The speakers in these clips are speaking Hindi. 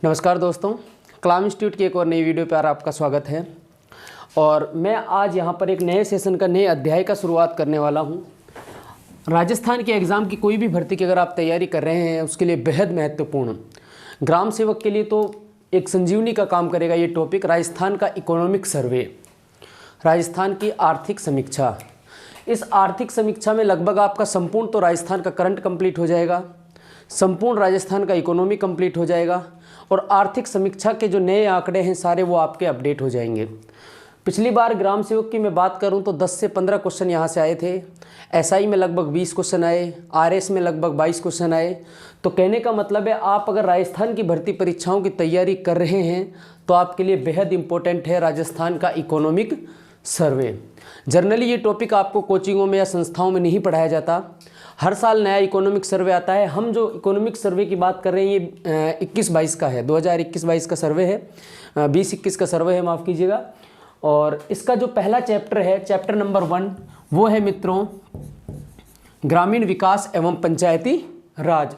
नमस्कार दोस्तों, कलाम इंस्टीट्यूट की एक और नई वीडियो पर आपका स्वागत है। और मैं आज यहाँ पर एक नए सेशन का नए अध्याय का शुरुआत करने वाला हूँ। राजस्थान के एग्ज़ाम की कोई भी भर्ती की अगर आप तैयारी कर रहे हैं उसके लिए बेहद महत्वपूर्ण, ग्राम सेवक के लिए तो एक संजीवनी का काम करेगा ये टॉपिक, राजस्थान का इकोनॉमिक सर्वे, राजस्थान की आर्थिक समीक्षा। इस आर्थिक समीक्षा में लगभग आपका संपूर्ण तो राजस्थान का करंट कंप्लीट हो जाएगा, संपूर्ण राजस्थान का इकोनॉमी कंप्लीट हो जाएगा और आर्थिक समीक्षा के जो नए आंकड़े हैं सारे वो आपके अपडेट हो जाएंगे। पिछली बार ग्राम सेवक की मैं बात करूं तो 10 से 15 क्वेश्चन यहाँ से आए थे, एसआई में लगभग 20 क्वेश्चन आए, आरएस में लगभग 22 क्वेश्चन आए। तो कहने का मतलब है आप अगर राजस्थान की भर्ती परीक्षाओं की तैयारी कर रहे हैं तो आपके लिए बेहद इंपॉर्टेंट है राजस्थान का इकोनॉमिक सर्वे। जनरली ये टॉपिक आपको कोचिंगों में या संस्थाओं में नहीं पढ़ाया जाता। हर साल नया इकोनॉमिक सर्वे आता है। हम जो इकोनॉमिक सर्वे की बात कर रहे हैं ये 21-22 का है, 2021-22 का सर्वे है, 20-21 का सर्वे है, माफ़ कीजिएगा। और इसका जो पहला चैप्टर है, चैप्टर नंबर 1, वो है मित्रों ग्रामीण विकास एवं पंचायती राज।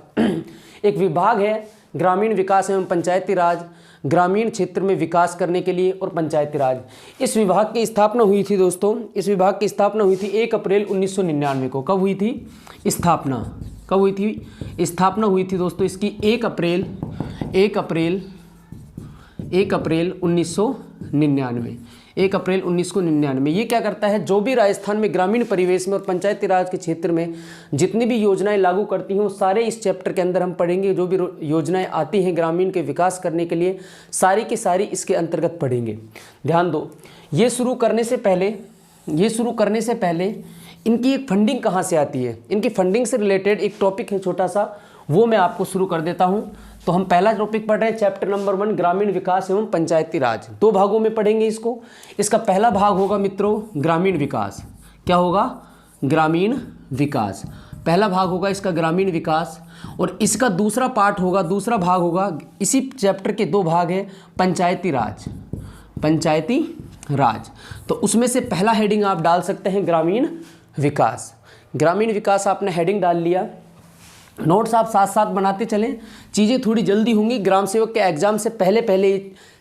एक विभाग है ग्रामीण विकास एवं पंचायती राज, ग्रामीण क्षेत्र में विकास करने के लिए और पंचायती राज। इस विभाग की स्थापना हुई थी दोस्तों, इस विभाग की स्थापना हुई थी 1 अप्रैल 1999 को। कब हुई थी स्थापना? कब हुई थी स्थापना? हुई थी दोस्तों इसकी 1 अप्रैल 1999। 1 अप्रैल 1999। ये क्या करता है, जो भी राजस्थान में ग्रामीण परिवेश में और पंचायती राज के क्षेत्र में जितनी भी योजनाएं लागू करती हैं वो सारे इस चैप्टर के अंदर हम पढ़ेंगे। जो भी योजनाएं आती हैं ग्रामीण के विकास करने के लिए सारी की सारी इसके अंतर्गत पढ़ेंगे। ध्यान दो, ये शुरू करने से पहले इनकी एक फंडिंग कहाँ से आती है, इनकी फंडिंग से रिलेटेड एक टॉपिक है छोटा सा, वो मैं आपको शुरू कर देता हूँ। तो हम पहला टॉपिक पढ़ रहे हैं चैप्टर नंबर 1 ग्रामीण विकास एवं पंचायती राज। 2 भागों में पढ़ेंगे इसको। इसका पहला भाग होगा मित्रों ग्रामीण विकास। क्या होगा? ग्रामीण विकास। पहला भाग होगा इसका ग्रामीण विकास। और इसका दूसरा पार्ट होगा, दूसरा भाग होगा, इसी चैप्टर के 2 भाग हैं, पंचायती राज। पंचायती राज, तो उसमें से पहला हेडिंग आप डाल सकते हैं ग्रामीण विकास। ग्रामीण विकास आपने हेडिंग डाल लिया। नोट्स आप साथ साथ बनाते चलें, चीज़ें थोड़ी जल्दी होंगी। ग्राम सेवक के एग्जाम से पहले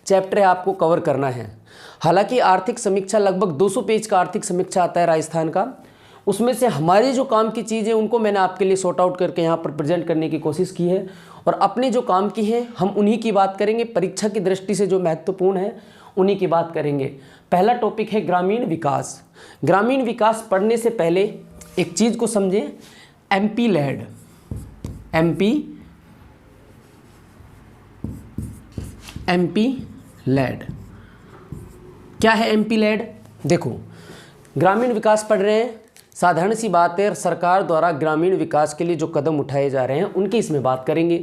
चैप्टर आपको कवर करना है। हालांकि आर्थिक समीक्षा लगभग 200 पेज का आर्थिक समीक्षा आता है राजस्थान का। उसमें से हमारे जो काम की चीज़ें उनको मैंने आपके लिए सॉर्ट आउट करके यहाँ पर प्रेजेंट करने की कोशिश की है और अपने जो काम की है हम उन्हीं की बात करेंगे। परीक्षा की दृष्टि से जो महत्वपूर्ण है उन्हीं की बात करेंगे। पहला टॉपिक है ग्रामीण विकास। ग्रामीण विकास पढ़ने से पहले एक चीज़ को समझें, एमपी लैड क्या है? एमपी लैड देखो, ग्रामीण विकास पढ़ रहे हैं, साधारण सी बात है, सरकार द्वारा ग्रामीण विकास के लिए जो कदम उठाए जा रहे हैं उनकी इसमें बात करेंगे।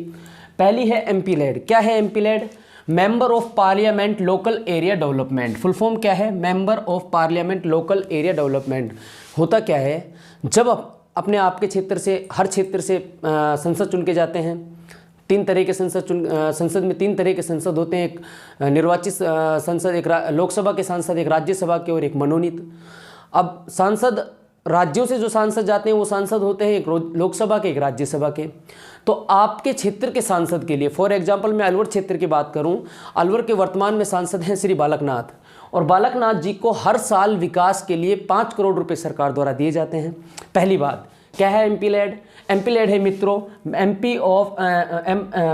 पहली है एमपी लैड। क्या है MP LAD? Member of parliament local area development. Full form क्या है? Member of parliament local area development. होता क्या है, जब अपने आपके क्षेत्र से, हर क्षेत्र से संसद चुन के जाते हैं, 3 तरह के संसद में 3 तरह के संसद होते हैं। एक निर्वाचित संसद, एक लोकसभा के सांसद, एक राज्यसभा के और एक मनोनीत। अब सांसद, राज्यों से जो सांसद जाते हैं वो सांसद होते हैं, एक लोकसभा के, एक राज्यसभा के। तो आपके क्षेत्र के सांसद के लिए, फॉर एग्जांपल मैं अलवर क्षेत्र की बात करूं, अलवर के वर्तमान में सांसद हैं श्री बालकनाथ, और बालकनाथ जी को हर साल विकास के लिए 5 करोड़ रुपए सरकार द्वारा दिए जाते हैं। पहली बात क्या है एमपी लैड? एमपी लैड है मित्रों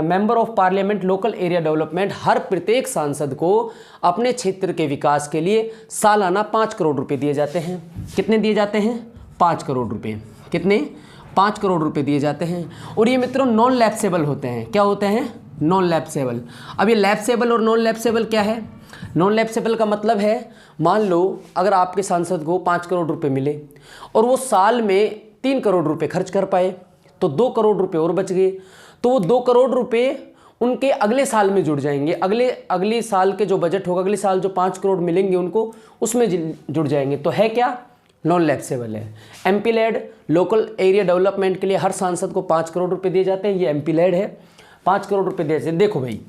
member of parliament local area development. हर प्रत्येक सांसद को अपने क्षेत्र के विकास के लिए सालाना 5 करोड़ रुपए दिए जाते हैं। कितने दिए जाते हैं? 5 करोड़ रुपए। कितने? 5 करोड़ रुपए दिए जाते हैं। और ये मित्रों नॉन लैप्सेबल होते हैं। क्या होते हैं? Non lapsable. अब ये लैप्सेबल और नॉन लैप्सेबल क्या है? नॉन लैप्सेबल का मतलब है, मान लो अगर आपके सांसद को 5 करोड़ रुपए मिले और वो साल में 3 करोड़ रुपए खर्च कर पाए तो 2 करोड़ रुपए और बच गए, तो वो 2 करोड़ रुपए उनके अगले साल में जुड़ जाएंगे। अगले साल के जो बजट होगा, अगले साल जो 5 करोड़ मिलेंगे उनको, उसमें जुड़ जाएंगे। तो है क्या? नॉन लैप्सेबल है। MP LAD local area development के लिए हर सांसद को 5 करोड़ रुपए दिए जाते हैं। ये एमपी लैड है, 5 करोड़ रुपए दिए जाते हैं। देखो भाई,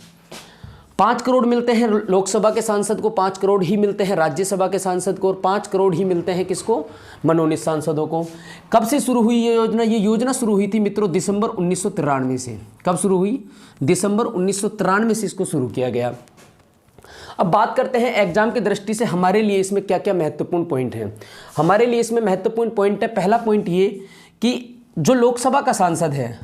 5 करोड़ मिलते हैं लोकसभा के सांसद को, 5 करोड़ ही मिलते हैं राज्यसभा के सांसद को, और 5 करोड़ ही मिलते हैं किसको? मनोनीत सांसदों को। कब से शुरू हुई ये योजना? ये योजना शुरू हुई थी मित्रों दिसंबर 1993 से। कब शुरू हुई? दिसंबर 1993 से इसको शुरू किया गया। अब बात करते हैं एग्जाम की दृष्टि से हमारे लिए इसमें क्या क्या महत्वपूर्ण पॉइंट हैं। हमारे लिए इसमें महत्वपूर्ण पॉइंट है, पहला पॉइंट ये कि जो लोकसभा का सांसद है,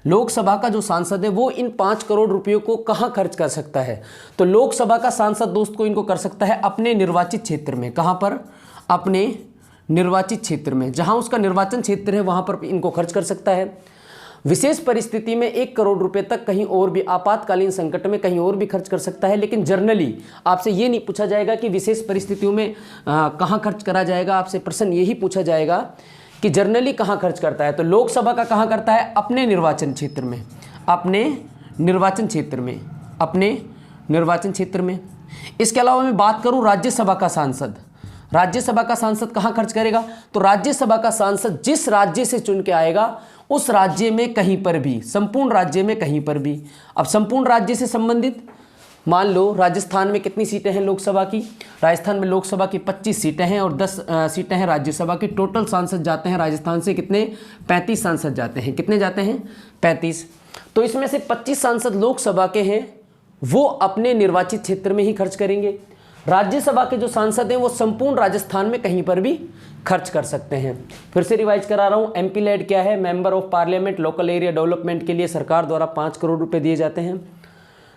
लोकसभा का जो सांसद है वो इन 5 करोड़ रुपयों को कहाँ खर्च कर सकता है? तो लोकसभा का सांसद दोस्त को इनको कर सकता है अपने निर्वाचित क्षेत्र में। कहाँ पर? अपने निर्वाचित क्षेत्र में, जहाँ उसका निर्वाचन क्षेत्र है वहाँ पर इनको खर्च कर सकता है। विशेष परिस्थिति में 1 करोड़ रुपए तक कहीं और भी, आपातकालीन संकट में कहीं और भी खर्च कर सकता है। लेकिन जनरली आपसे ये नहीं पूछा जाएगा कि विशेष परिस्थितियों में कहाँ खर्च करा जाएगा। आपसे प्रश्न यही पूछा जाएगा कि जनरली कहाँ खर्च करता है। तो लोकसभा का कहाँ करता है? अपने निर्वाचन क्षेत्र में, अपने निर्वाचन क्षेत्र में, अपने निर्वाचन क्षेत्र में। इसके अलावा मैं बात करूँ राज्यसभा का सांसद, राज्यसभा का सांसद कहाँ खर्च करेगा? तो राज्यसभा का सांसद जिस राज्य से चुन के आएगा उस राज्य में कहीं पर भी, संपूर्ण राज्य में कहीं पर भी। अब संपूर्ण राज्य से संबंधित मान लो राजस्थान में कितनी सीटें हैं लोकसभा की? राजस्थान में लोकसभा की 25 सीटें हैं और 10 सीटें हैं राज्यसभा की। टोटल सांसद जाते हैं राजस्थान से कितने? 35 सांसद जाते हैं। कितने जाते हैं? 35। तो इसमें से 25 सांसद लोकसभा के हैं, वो अपने निर्वाचित क्षेत्र में ही खर्च करेंगे। राज्यसभा के जो सांसद हैं वो संपूर्ण राजस्थान में कहीं पर भी खर्च कर सकते हैं। फिर से रिवाइज करा रहा हूँ, एमपी लेड क्या है? Member of parliament local area development के लिए सरकार द्वारा 5 करोड़ रुपए दिए जाते हैं।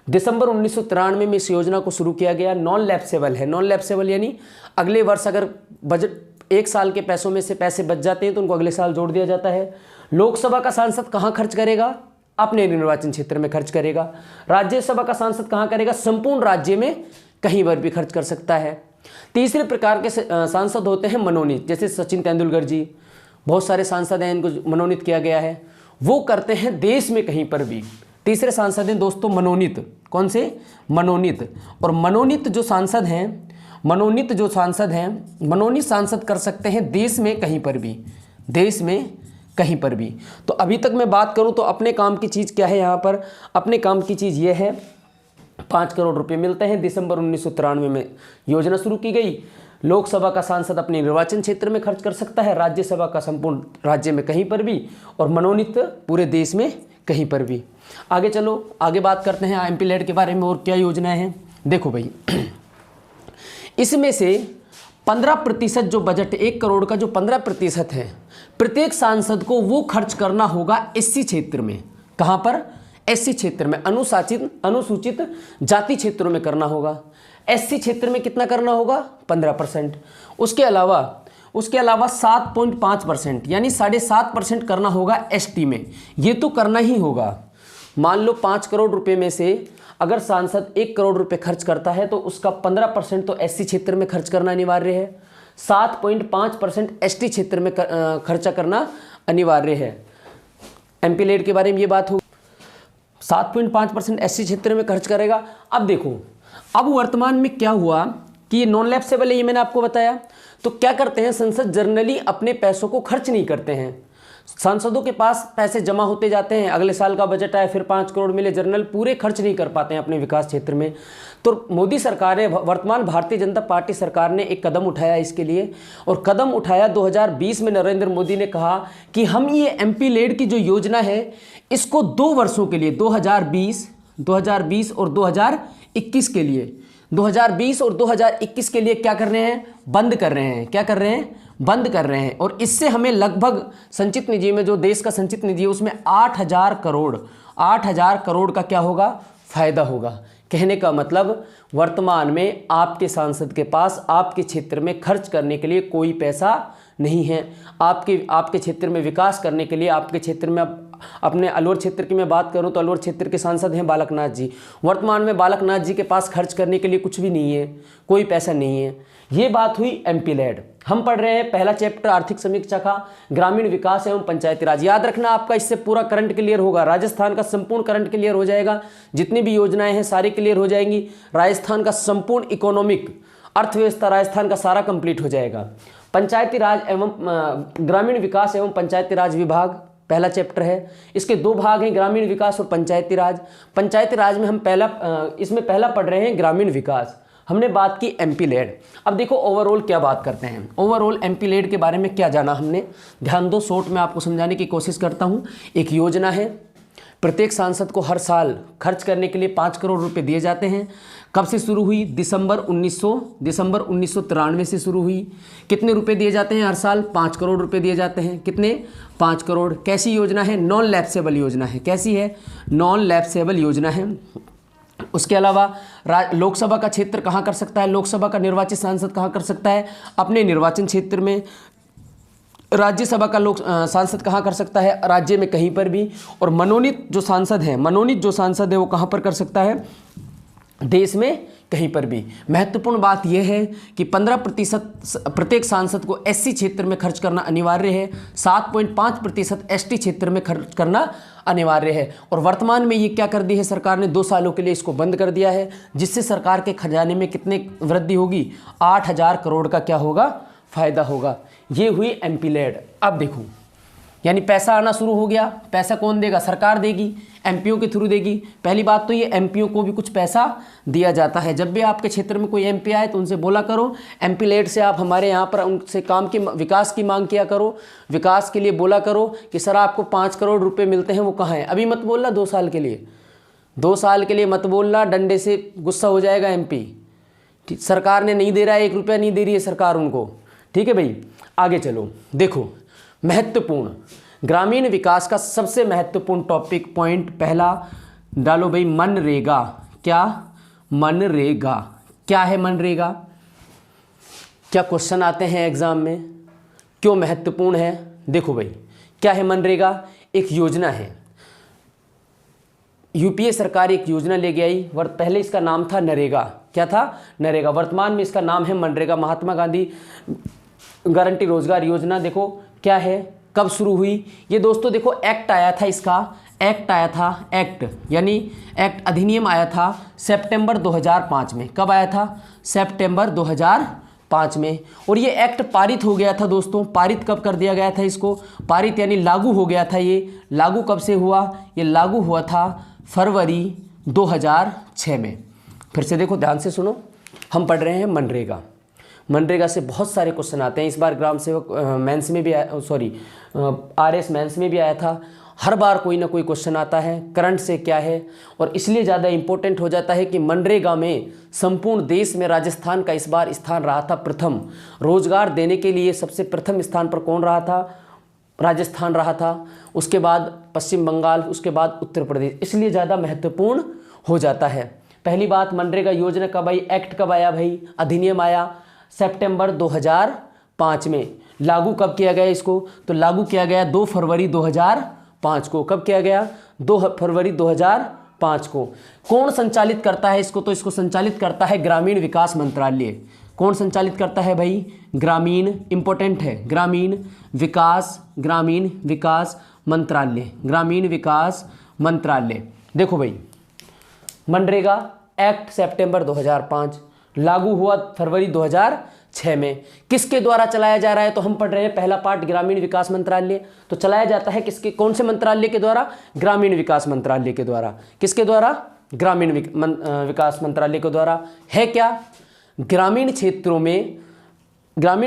दिसंबर 1993 में इस योजना को शुरू किया गया। नॉन लैप्सेबल है। नॉन लैप्सेबल यानी अगले वर्ष अगर बजट 1 साल के पैसों में से पैसे बच जाते हैं तो उनको अगले साल जोड़ दिया जाता है। लोकसभा का सांसद कहाँ खर्च करेगा? अपने निर्वाचन क्षेत्र में खर्च करेगा। राज्यसभा का सांसद कहाँ करेगा? संपूर्ण राज्य में कहीं पर भी खर्च कर सकता है। तीसरे प्रकार के सांसद होते हैं मनोनीत, जैसे सचिन तेंदुलकर जी, बहुत सारे सांसद हैं, इनको मनोनीत किया गया है। वो करते हैं देश में कहीं पर भी। तीसरे सांसद हैं दोस्तों मनोनीत। कौन से? मनोनीत। और मनोनीत जो सांसद हैं, मनोनीत सांसद कर सकते हैं देश में कहीं पर भी, देश में कहीं पर भी। तो अभी तक मैं बात करूं तो अपने काम की चीज़ क्या है यहाँ पर? अपने काम की चीज़ ये है 5 करोड़ रुपए मिलते हैं। दिसंबर 1993 में योजना शुरू की गई। लोकसभा का सांसद अपने निर्वाचन क्षेत्र में खर्च कर सकता है, राज्यसभा का संपूर्ण राज्य में कहीं पर भी, और मनोनीत पूरे देश में कहीं पर भी। आगे चलो, आगे बात करते हैं एमपी लेड के बारे में और क्या योजनाएं हैं। देखो भाई, इसमें से 15% जो बजट 1 करोड़ का जो 15% है, प्रत्येक सांसद को वो खर्च करना होगा एससी क्षेत्र में। कहाँ पर? एससी क्षेत्र में, अनुसूचित जाति क्षेत्रों में करना होगा। एससी क्षेत्र में कितना करना होगा? 15%। उसके अलावा 7.5% यानी 7.5% करना होगा एसटी में। ये तो करना ही होगा। मान लो 5 करोड़ रुपए में से अगर सांसद 1 करोड़ रुपए खर्च करता है तो उसका 15% तो एससी क्षेत्र में खर्च करना अनिवार्य है, 7.5% एसटी क्षेत्र में खर्चा करना अनिवार्य है। एमपी लेड के बारे में ये बात हो, 7.5% एससी क्षेत्र में खर्च करेगा। अब देखो, अब वर्तमान में क्या हुआ कि ये नॉन लैप्सेबल है, ये मैंने आपको बताया। तो क्या करते हैं, संसद जनरली अपने पैसों को खर्च नहीं करते हैं। सांसदों के पास पैसे जमा होते जाते हैं, अगले साल का बजट आए फिर 5 करोड़ मिले, जनरल पूरे खर्च नहीं कर पाते हैं अपने विकास क्षेत्र में। तो मोदी सरकार ने, वर्तमान भारतीय जनता पार्टी सरकार ने एक कदम उठाया इसके लिए, और कदम उठाया 2020 में नरेंद्र मोदी ने कहा कि हम ये एमपी लेड की जो योजना है इसको 2 वर्षों के लिए, 2020 और 2021 के लिए, 2020 और 2021 के लिए क्या कर रहे हैं? बंद कर रहे हैं। क्या कर रहे हैं? बंद कर रहे हैं। और इससे हमें लगभग संचित निधि में, जो देश का संचित निधि है उसमें 8,000 करोड़ का क्या होगा? फायदा होगा। कहने का मतलब वर्तमान में आपके सांसद के पास आपके क्षेत्र में खर्च करने के लिए कोई पैसा नहीं है। आपके क्षेत्र में विकास करने के लिए, आपके क्षेत्र में, अपने अलवर क्षेत्र की मैं बात करूं तो अलवर क्षेत्र के सांसद हैं बालकनाथ जी। वर्तमान में बालकनाथ जी के पास खर्च करने के लिए कुछ भी नहीं है, कोई पैसा नहीं है। ये बात हुई एमपी लेड। हम पढ़ रहे हैं पहला चैप्टर आर्थिक समीक्षा का, ग्रामीण विकास एवं पंचायती राज। याद रखना आपका, इससे पूरा करंट क्लियर होगा। राजस्थान का संपूर्ण करंट क्लियर हो जाएगा, जितनी भी योजनाएं हैं सारी क्लियर हो जाएंगी। राजस्थान का संपूर्ण इकोनॉमिक अर्थव्यवस्था राजस्थान का सारा कंप्लीट हो जाएगा। पंचायती राज एवं ग्रामीण विकास एवं पंचायती राज विभाग पहला चैप्टर है। इसके दो भाग हैं, ग्रामीण विकास और पंचायती राज। पंचायती राज में हम इसमें पहला पढ़ रहे हैं ग्रामीण विकास। हमने बात की एमपी लेड। अब देखो ओवरऑल क्या बात करते हैं, ओवरऑल एमपी लेड के बारे में क्या जाना हमने, ध्यान दो, शॉर्ट में आपको समझाने की कोशिश करता हूँ। एक योजना है, प्रत्येक सांसद को हर साल खर्च करने के लिए 5 करोड़ रुपए दिए जाते हैं। कब से शुरू हुई? दिसंबर 1993 से शुरू हुई। कितने रुपए दिए जाते हैं हर साल? 5 करोड़ रुपए दिए जाते हैं। कितने? 5 करोड़। कैसी योजना है? नॉन लैप्सेबल योजना है। कैसी है? नॉन लैप्सेबल योजना है। उसके अलावा लोकसभा का क्षेत्र कहाँ कर सकता है? लोकसभा का निर्वाचित सांसद कहाँ कर सकता है? अपने निर्वाचन क्षेत्र में। राज्यसभा का सांसद कहाँ कर सकता है? राज्य में कहीं पर भी। और मनोनीत जो सांसद है वो कहाँ पर कर सकता है? देश में कहीं पर भी। महत्वपूर्ण बात यह है कि 15% प्रत्येक सांसद को एससी क्षेत्र में खर्च करना अनिवार्य है, 7.5% एसटी क्षेत्र में खर्च करना अनिवार्य है। और वर्तमान में ये क्या कर दी है सरकार ने? 2 सालों के लिए इसको बंद कर दिया है, जिससे सरकार के खजाने में कितने वृद्धि होगी? 8,000 करोड़ का क्या होगा? फायदा होगा। ये हुई एमपी लेड। अब देखो, यानी पैसा आना शुरू हो गया। पैसा कौन देगा? सरकार देगी, एमपीओ के थ्रू देगी। पहली बात तो ये एमपीओ को भी कुछ पैसा दिया जाता है। जब भी आपके क्षेत्र में कोई एमपी आए तो उनसे बोला करो, एमपी लेड से आप हमारे यहाँ पर उनसे काम की विकास की मांग किया करो, विकास के लिए बोला करो कि सर आपको 5 करोड़ रुपये मिलते हैं, वो कहाँ है? अभी मत बोलना 2 साल के लिए, 2 साल के लिए मत बोलना, डंडे से गुस्सा हो जाएगा एमपी। सरकार ने नहीं दे रहा है, 1 रुपया नहीं दे रही है सरकार उनको। ठीक है भाई, आगे चलो। देखो महत्वपूर्ण ग्रामीण विकास का सबसे महत्वपूर्ण टॉपिक पॉइंट पहला डालो भाई, मनरेगा। क्या? मनरेगा। क्या है मनरेगा? क्या क्वेश्चन आते हैं एग्जाम में? क्यों महत्वपूर्ण है? देखो भाई, क्या है मनरेगा? एक योजना है। यूपीए सरकार एक योजना लेके आई। पहले इसका नाम था नरेगा। क्या था? नरेगा। वर्तमान में इसका नाम है मनरेगा, महात्मा गांधी गारंटी रोजगार योजना। देखो क्या है, कब शुरू हुई ये दोस्तों? देखो एक्ट आया था, इसका एक्ट आया था, एक्ट यानी एक्ट अधिनियम आया था सितंबर 2005 में। कब आया था? सितंबर 2005 में। और ये एक्ट पारित हो गया था दोस्तों। पारित कब कर दिया गया था इसको? पारित यानी लागू हो गया था। ये लागू कब से हुआ? ये लागू हुआ था फरवरी 2006 में। फिर से देखो, ध्यान से सुनो, हम पढ़ रहे हैं मनरेगा। मनरेगा से बहुत सारे क्वेश्चन आते हैं। इस बार ग्राम सेवक मेंस में भी आरएस मेंस में भी आया था। हर बार कोई ना कोई क्वेश्चन आता है, करंट से क्या है, और इसलिए ज़्यादा इंपॉर्टेंट हो जाता है कि मनरेगा में संपूर्ण देश में राजस्थान का इस बार स्थान रहा था प्रथम। रोजगार देने के लिए सबसे प्रथम स्थान पर कौन रहा था? राजस्थान रहा था। उसके बाद पश्चिम बंगाल, उसके बाद उत्तर प्रदेश। इसलिए ज़्यादा महत्वपूर्ण हो जाता है। पहली बात, मनरेगा योजना कब आई? एक्ट कब आया भाई? अधिनियम आया सितंबर 2005 में। लागू कब किया गया इसको? तो लागू किया गया 2 फरवरी 2005 को। कब किया गया? 2 फरवरी 2005 को। कौन संचालित करता है इसको? तो इसको संचालित करता है ग्रामीण विकास मंत्रालय। कौन संचालित करता है भाई? ग्रामीण, इंपॉर्टेंट है, ग्रामीण विकास मंत्रालय, ग्रामीण विकास मंत्रालय। देखो भाई, मनरेगा एक्ट सितंबर 2005, लागू हुआ फरवरी 2006 में। किसके द्वारा चलाया जा रहा है? तो हम पढ़ रहे हैं पहला पार्ट ग्रामीण विकास मंत्रालय। तो चलाया जाता है किसके, कौन से मंत्रालय के द्वारा? ग्रामीण विकास मंत्रालय के द्वारा। किसके द्वारा? ग्रामीण विकास मंत्रालय के द्वारा। है क्या? ग्रामीण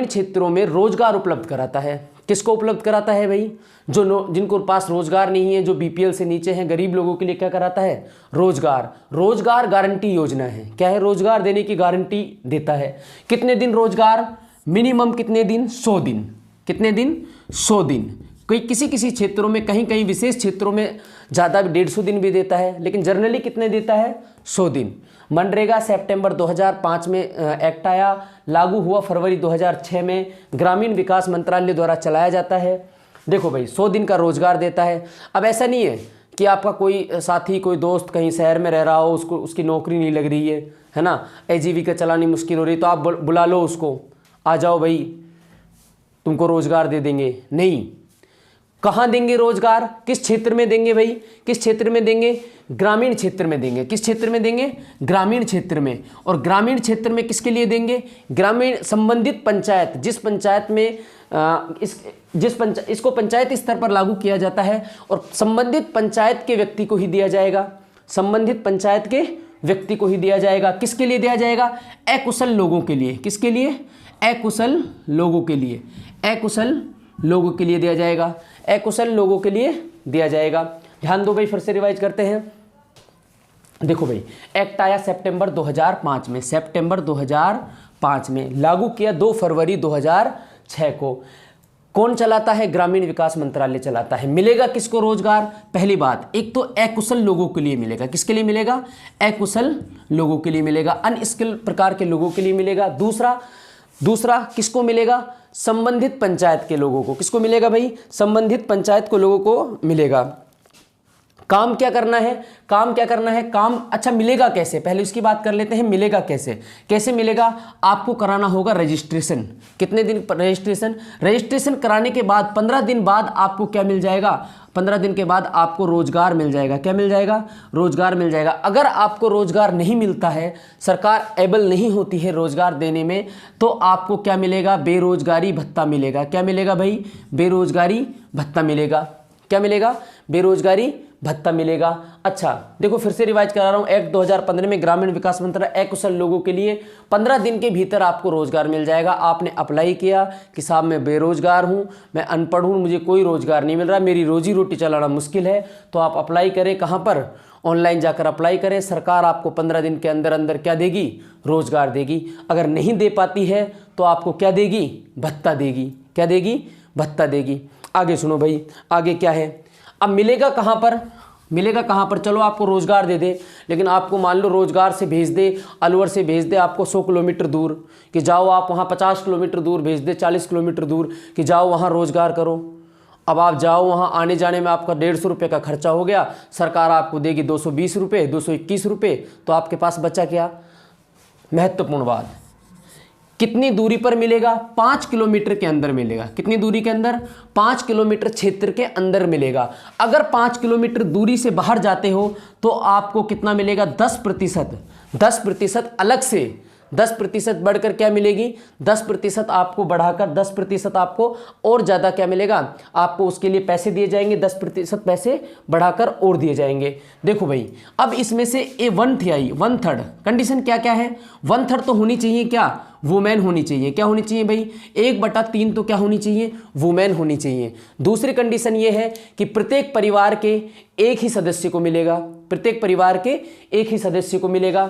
क्षेत्रों में रोजगार उपलब्ध कराता है। किसको उपलब्ध कराता है भाई? जिनको पास रोजगार नहीं है, जो बीपीएल से नीचे हैं, गरीब लोगों के लिए क्या कराता है? रोजगार गारंटी योजना है। क्या है? रोजगार देने की गारंटी देता है। कितने दिन रोजगार? मिनिमम कितने दिन? 100 दिन। कितने दिन? 100 दिन। किसी क्षेत्रों में, कहीं विशेष क्षेत्रों में ज़्यादा भी 150 दिन भी देता है, लेकिन जनरली कितने देता है? 100 दिन। मनरेगा सितंबर 2005 में एक्ट आया, लागू हुआ फरवरी 2006 में, ग्रामीण विकास मंत्रालय द्वारा चलाया जाता है। देखो भाई, 100 दिन का रोजगार देता है। अब ऐसा नहीं है कि आपका कोई साथी, कोई दोस्त कहीं शहर में रह रहा हो, उसकी नौकरी नहीं लग रही है ना, आजीविका चलानी मुश्किल हो रही, तो आप बुला लो उसको, आ जाओ भाई तुमको रोजगार दे देंगे। नहीं, कहाँ देंगे रोजगार? किस क्षेत्र में देंगे भाई? किस क्षेत्र में देंगे? ग्रामीण क्षेत्र में देंगे। किस क्षेत्र में देंगे? ग्रामीण क्षेत्र में। और ग्रामीण क्षेत्र में किसके लिए देंगे? ग्रामीण संबंधित पंचायत, जिस पंचायत में इसको पंचायत स्तर पर लागू किया जाता है और संबंधित पंचायत के व्यक्ति को ही दिया जाएगा, संबंधित पंचायत के व्यक्ति को ही दिया जाएगा। किसके लिए दिया जाएगा? अकुशल लोगों के लिए। किसके लिए? अकुशल लोगों के लिए, अकुशल लोगों के लिए दिया जाएगा, अकुशल लोगों के लिए दिया जाएगा। ध्यान दो भाई, फिर से रिवाइज करते हैं। देखो भाई, एक्ट आया सितंबर 2005 में, सितंबर 2005 में, लागू किया 2 फरवरी 2006 को। कौन चलाता है? ग्रामीण विकास मंत्रालय चलाता है। मिलेगा किसको रोजगार? पहली बात, एक तो अकुशल लोगों के लिए मिलेगा। किसके लिए मिलेगा? अकुशल लोगों के लिए मिलेगा, अनस्किल प्रकार के लोगों के लिए मिलेगा। दूसरा किसको मिलेगा? संबंधित पंचायत के लोगों को। किसको मिलेगा भाई? संबंधित पंचायत को लोगों को मिलेगा। काम क्या करना है? काम क्या करना है? काम अच्छा मिलेगा कैसे? पहले उसकी बात कर लेते हैं। मिलेगा कैसे? कैसे मिलेगा? आपको कराना होगा रजिस्ट्रेशन। कितने दिन रजिस्ट्रेशन? रजिस्ट्रेशन कराने के बाद 15 दिन बाद आपको क्या मिल जाएगा? 15 दिन के बाद आपको रोजगार मिल जाएगा। क्या मिल जाएगा? रोजगार मिल जाएगा। अगर आपको रोजगार नहीं मिलता है, सरकार एबल नहीं होती है रोजगार देने में, तो आपको क्या मिलेगा? बेरोजगारी भत्ता मिलेगा। क्या मिलेगा भाई? बेरोजगारी भत्ता मिलेगा। क्या मिलेगा? बेरोजगारी भत्ता मिलेगा। अच्छा देखो, फिर से रिवाइज करा रहा हूँ। एक्ट 2015 में ग्रामीण विकास मंत्रालय अकुशल लोगों के लिए 15 दिन के भीतर आपको रोजगार मिल जाएगा। आपने अप्लाई किया कि साहब मैं बेरोजगार हूँ, मैं अनपढ़ हूँ, मुझे कोई रोजगार नहीं मिल रहा, मेरी रोजी रोटी चलाना मुश्किल है, तो आप अप्लाई करें। कहाँ पर? ऑनलाइन जाकर अप्लाई करें। सरकार आपको 15 दिन के अंदर अंदर क्या देगी? रोजगार देगी। अगर नहीं दे पाती है तो आपको क्या देगी? भत्ता देगी। क्या देगी? भत्ता देगी। आगे सुनो भाई, आगे क्या है? अब मिलेगा कहाँ पर? मिलेगा कहाँ पर? चलो आपको रोजगार दे दे, लेकिन आपको मान लो रोजगार से भेज दे, अलवर से भेज दे आपको 100 किलोमीटर दूर, कि जाओ आप वहाँ 50 किलोमीटर दूर भेज दे, 40 किलोमीटर दूर, कि जाओ वहाँ रोजगार करो। अब आप जाओ वहाँ, आने जाने में आपका 150 रुपये का खर्चा हो गया, सरकार आपको देगी 220 रुपये, 221 रुपये, तो आपके पास बचा क्या? महत्वपूर्ण बात, कितनी दूरी पर मिलेगा? 5 किलोमीटर के अंदर मिलेगा। कितनी दूरी के अंदर? 5 किलोमीटर क्षेत्र के अंदर मिलेगा। अगर 5 किलोमीटर दूरी से बाहर जाते हो तो आपको कितना मिलेगा? 10%। 10% अलग से, 10% बढ़कर क्या मिलेगी? 10% आपको बढ़ाकर 10% आपको और ज़्यादा क्या मिलेगा? आपको उसके लिए पैसे दिए जाएंगे, 10% पैसे बढ़ाकर और दिए जाएंगे। देखो भाई, अब इसमें से ए 1 आई, 1/3 कंडीशन क्या क्या है? 1/3 तो होनी चाहिए क्या? वुमेन होनी चाहिए। क्या होनी चाहिए भाई? 1/3 तो क्या होनी चाहिए? वुमेन होनी चाहिए। दूसरी कंडीशन ये है कि प्रत्येक परिवार के एक ही सदस्य को मिलेगा। प्रत्येक परिवार के एक ही सदस्य को मिलेगा।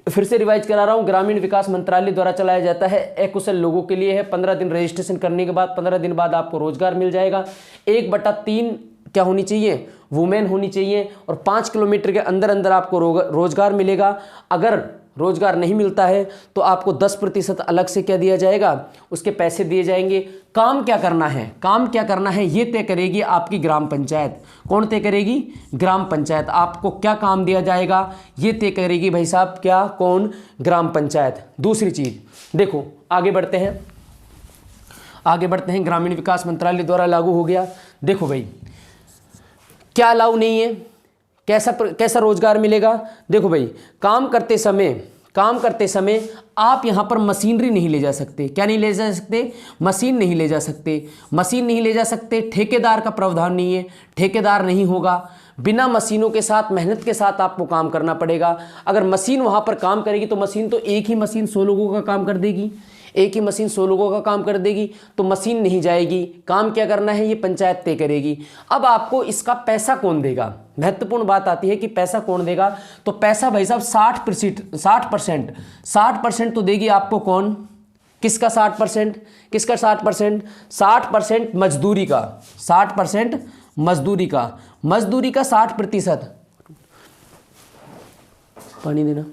फिर से रिवाइज करा रहा हूँ, ग्रामीण विकास मंत्रालय द्वारा चलाया जाता है, अकुशल लोगों के लिए है। 15 दिन रजिस्ट्रेशन करने के बाद 15 दिन बाद आपको रोजगार मिल जाएगा। 1/3 क्या होनी चाहिए? वुमेन होनी चाहिए। और 5 किलोमीटर के अंदर अंदर आपको रोजगार मिलेगा। अगर रोजगार नहीं मिलता है तो आपको 10% अलग से क्या दिया जाएगा? उसके पैसे दिए जाएंगे। काम क्या करना है? काम क्या करना है ये तय करेगी आपकी ग्राम पंचायत। कौन तय करेगी? ग्राम पंचायत। आपको क्या काम दिया जाएगा ये तय करेगी भाई साहब, क्या? कौन? ग्राम पंचायत। दूसरी चीज देखो, आगे बढ़ते हैं, आगे बढ़ते हैं। ग्रामीण विकास मंत्रालय द्वारा लागू हो गया। देखो भाई, क्या लागू नहीं है? कैसा रोजगार मिलेगा? देखो भाई, काम करते समय आप यहाँ पर मशीनरी नहीं ले जा सकते। क्या नहीं ले जा सकते? मशीन नहीं ले जा सकते। मशीन नहीं ले जा सकते। ठेकेदार का प्रावधान नहीं है, ठेकेदार नहीं होगा। बिना मशीनों के साथ, मेहनत के साथ आपको काम करना पड़ेगा। अगर मशीन वहाँ पर काम करेगी तो मशीन तो एक ही मशीन 100 लोगों का काम कर देगी, एक ही मशीन 100 लोगों का काम कर देगी, तो मशीन नहीं जाएगी। काम क्या करना है ये पंचायत तय करेगी। अब आपको इसका पैसा कौन देगा? महत्वपूर्ण बात आती है कि पैसा कौन देगा। तो पैसा भाई साहब 60% तो देगी आपको कौन? किसका 60%? किसका 60%? 60% मजदूरी का, 60% मजदूरी का, मजदूरी का 60%। पानी देना।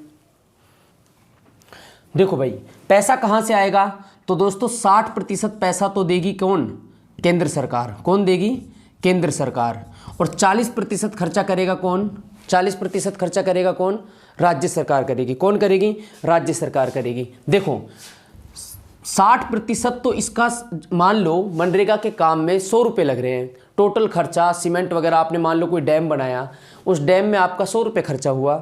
देखो भाई, पैसा कहाँ से आएगा? तो दोस्तों 60% पैसा तो देगी कौन? केंद्र सरकार। कौन देगी? केंद्र सरकार। और 40% खर्चा करेगा कौन? 40% खर्चा करेगा कौन? राज्य सरकार करेगी। कौन करेगी? राज्य सरकार करेगी। देखो 60% तो इसका मान लो मनरेगा के काम में 100 रुपये लग रहे हैं। टोटल खर्चा सीमेंट वगैरह, आपने मान लो कोई डैम बनाया, उस डैम में आपका 100 रुपये खर्चा हुआ,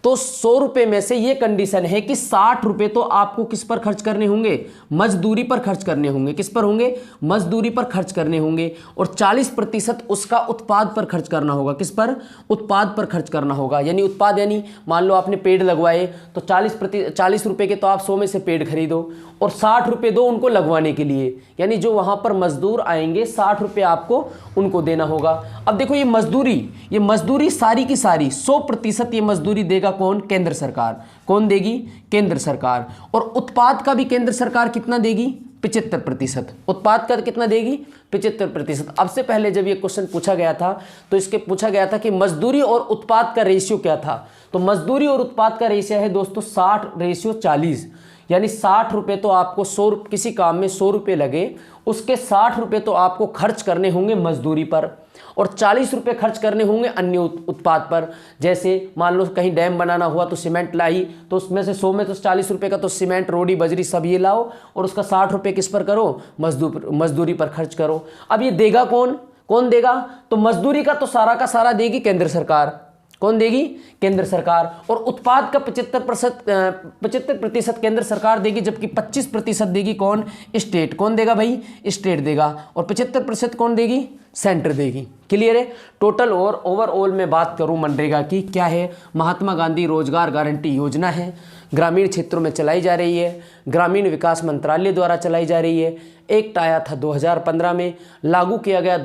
तो 100 रुपये में से ये कंडीशन है कि 60 रुपये तो आपको किस पर खर्च करने होंगे, मजदूरी पर खर्च करने होंगे। किस पर होंगे, मजदूरी पर खर्च करने होंगे। और 40% उसका उत्पाद पर खर्च करना होगा। किस पर, उत्पाद पर खर्च करना होगा। यानी उत्पाद यानी मान लो आपने पेड़ लगवाए तो 40 रुपये के तो आप 100 में से पेड़ खरीदो और 60 रुपये दो उनको लगवाने के लिए। यानी जो वहाँ पर मजदूर आएंगे 60 रुपये आपको उनको देना होगा। अब देखो ये मजदूरी सारी की सारी 100% ये मजदूरी देगा कौन, केंद्र सरकार। कौन देगी, केंद्र सरकार। और उत्पाद का भी केंद्र सरकार कितना देगी, 75%। उत्पाद का कितना देगी, 75%। अब से पहले जब ये क्वेश्चन पूछा गया था तो इसके पूछा गया था कि मजदूरी और उत्पाद का रेशियो क्या था। तो मजदूरी और उत्पाद का रेशियो है दोस्तों 60:40। यानी 60 रुपये तो आपको किसी काम में 100 रुपये लगे, उसके 60 रुपये तो आपको खर्च करने होंगे मजदूरी पर और 40 रुपये खर्च करने होंगे अन्य उत्पाद पर। जैसे मान लो कहीं डैम बनाना हुआ तो सीमेंट लाई, तो उसमें से 100 में तो 40 रुपये का तो सीमेंट, रोडी, बजरी सब ये लाओ और उसका 60 रुपये किस पर करो, मजदूरी पर खर्च करो। अब ये देगा कौन देगा, तो मजदूरी का तो सारा का सारा देगी केंद्र सरकार। कौन देगी, केंद्र सरकार। और उत्पाद का 75% केंद्र सरकार देगी, जबकि 25% देगी कौन, स्टेट। कौन देगा भाई, स्टेट देगा। और 75% कौन देगी, सेंटर देगी। क्लियर है। टोटल और ओवरऑल में बात करूं मनरेगा की, क्या है, महात्मा गांधी रोजगार गारंटी योजना है, ग्रामीण क्षेत्रों में चलाई जा रही है, ग्रामीण विकास मंत्रालय द्वारा चलाई जा रही है। एक्ट आया था 2015 में, लागू किया गया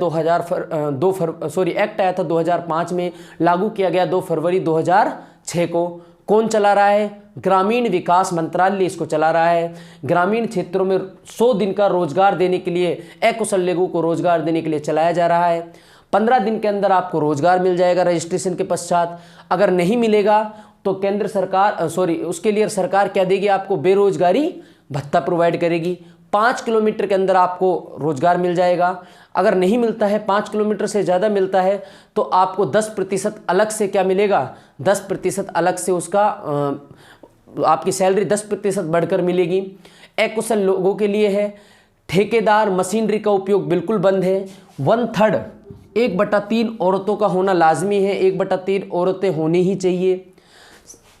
एक्ट आया था 2005 में, लागू किया गया 2 फरवरी 2006 को। कौन चला रहा है, ग्रामीण विकास मंत्रालय इसको चला रहा है। ग्रामीण क्षेत्रों में 100 दिन का रोजगार देने के लिए, अकुशल लोगों को रोजगार देने के लिए चलाया जा रहा है। 15 दिन के अंदर आपको रोजगार मिल जाएगा रजिस्ट्रेशन के पश्चात। अगर नहीं मिलेगा तो केंद्र सरकार उसके लिए सरकार क्या देगी, आपको बेरोजगारी भत्ता प्रोवाइड करेगी। 5 किलोमीटर के अंदर आपको रोजगार मिल जाएगा। अगर नहीं मिलता है, 5 किलोमीटर से ज़्यादा मिलता है, तो आपको 10% अलग से क्या मिलेगा, 10% अलग से उसका आपकी सैलरी 10% बढ़कर मिलेगी। अकुशल लोगों के लिए है। ठेकेदार मशीनरी का उपयोग बिल्कुल बंद है। 1/3 1/3 औरतों का होना लाजमी है, 1/3 औरतें होनी ही चाहिए।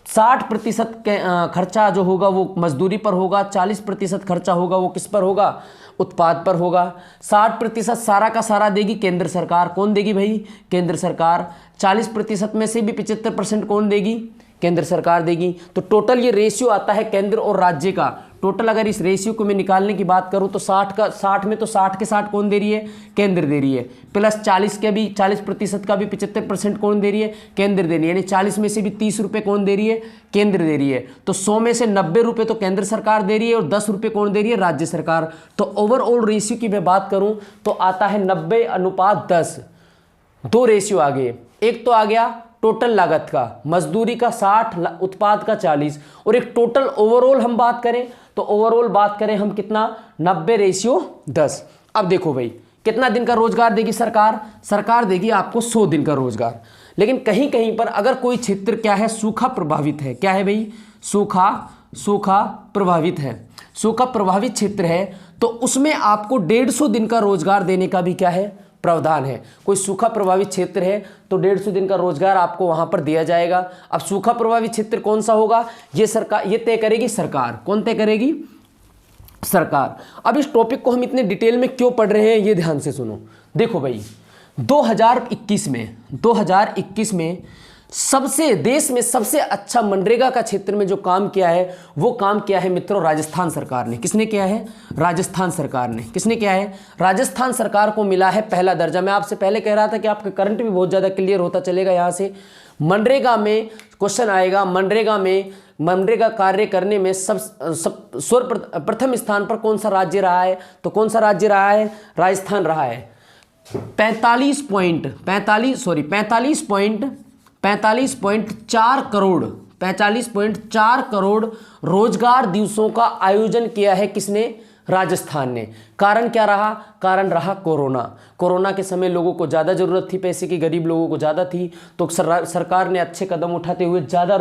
60% खर्चा जो होगा वो मजदूरी पर होगा, 40% खर्चा होगा वो किस पर होगा, उत्पाद पर होगा। 60% सारा का सारा देगी केंद्र सरकार। कौन देगी भाई, केंद्र सरकार। 40% में से भी 75% कौन देगी, केंद्र सरकार देगी। तो टोटल ये रेशियो आता है केंद्र और राज्य का। टोटल अगर इस रेशियो को मैं निकालने की बात करूं तो 60 में तो 60 के 60 कौन दे रही है, केंद्र दे रही है। प्लस 40% का भी 75% कौन दे रही है, केंद्र दे रही है। यानी 40 में से भी 30 रुपये कौन दे रही है, केंद्र दे रही है। तो 100 में से 90 रुपये तो केंद्र सरकार दे रही है और 10 रुपये कौन दे रही है, राज्य सरकार। तो ओवरऑल रेशियो की मैं बात करूँ तो आता है 90:10। 2 रेशियो आ गए। एक तो आ गया टोटल लागत का, मजदूरी का 60, उत्पाद का 40। और एक टोटल ओवरऑल हम बात करें तो ओवरऑल बात करें हम कितना, 90:10। अब देखो भाई कितना दिन का रोजगार देगी सरकार, सरकार देगी आपको 100 दिन का रोजगार। लेकिन कहीं कहीं पर अगर कोई क्षेत्र क्या है, सूखा प्रभावित है, क्या है भाई, सूखा प्रभावित है, सूखा प्रभावित क्षेत्र है, तो उसमें आपको 150 दिन का रोजगार देने का भी क्या है, प्रावधान है। कोई सूखा प्रभावित क्षेत्र है तो 150 दिन का रोजगार आपको वहां पर दिया जाएगा। अब सूखा प्रभावित क्षेत्र कौन सा होगा, ये तय करेगी सरकार। कौन तय करेगी, सरकार। अब इस टॉपिक को हम इतने डिटेल में क्यों पढ़ रहे हैं ये ध्यान से सुनो। देखो भाई 2021 में देश में सबसे अच्छा मनरेगा का क्षेत्र में जो काम किया है वो काम किया है मित्रों राजस्थान सरकार ने। किसने किया है, राजस्थान सरकार ने। किसने किया है, राजस्थान सरकार को मिला है पहला दर्जा। मैं आपसे पहले कह रहा था कि आपका करंट भी बहुत ज़्यादा क्लियर होता चलेगा यहाँ से। मनरेगा में क्वेश्चन आएगा, मनरेगा कार्य करने में प्रथम स्थान पर कौन सा राज्य रहा है, तो कौन सा राज्य रहा है, राजस्थान रहा है। 45.4 करोड़ रोजगार दिवसों का आयोजन किया है किसने, राजस्थान ने। कारण क्या रहा, कारण रहा कोरोना के समय लोगों को ज़्यादा ज़रूरत थी पैसे की, गरीब लोगों को ज़्यादा थी, तो सरकार ने अच्छे कदम उठाते हुए ज़्यादा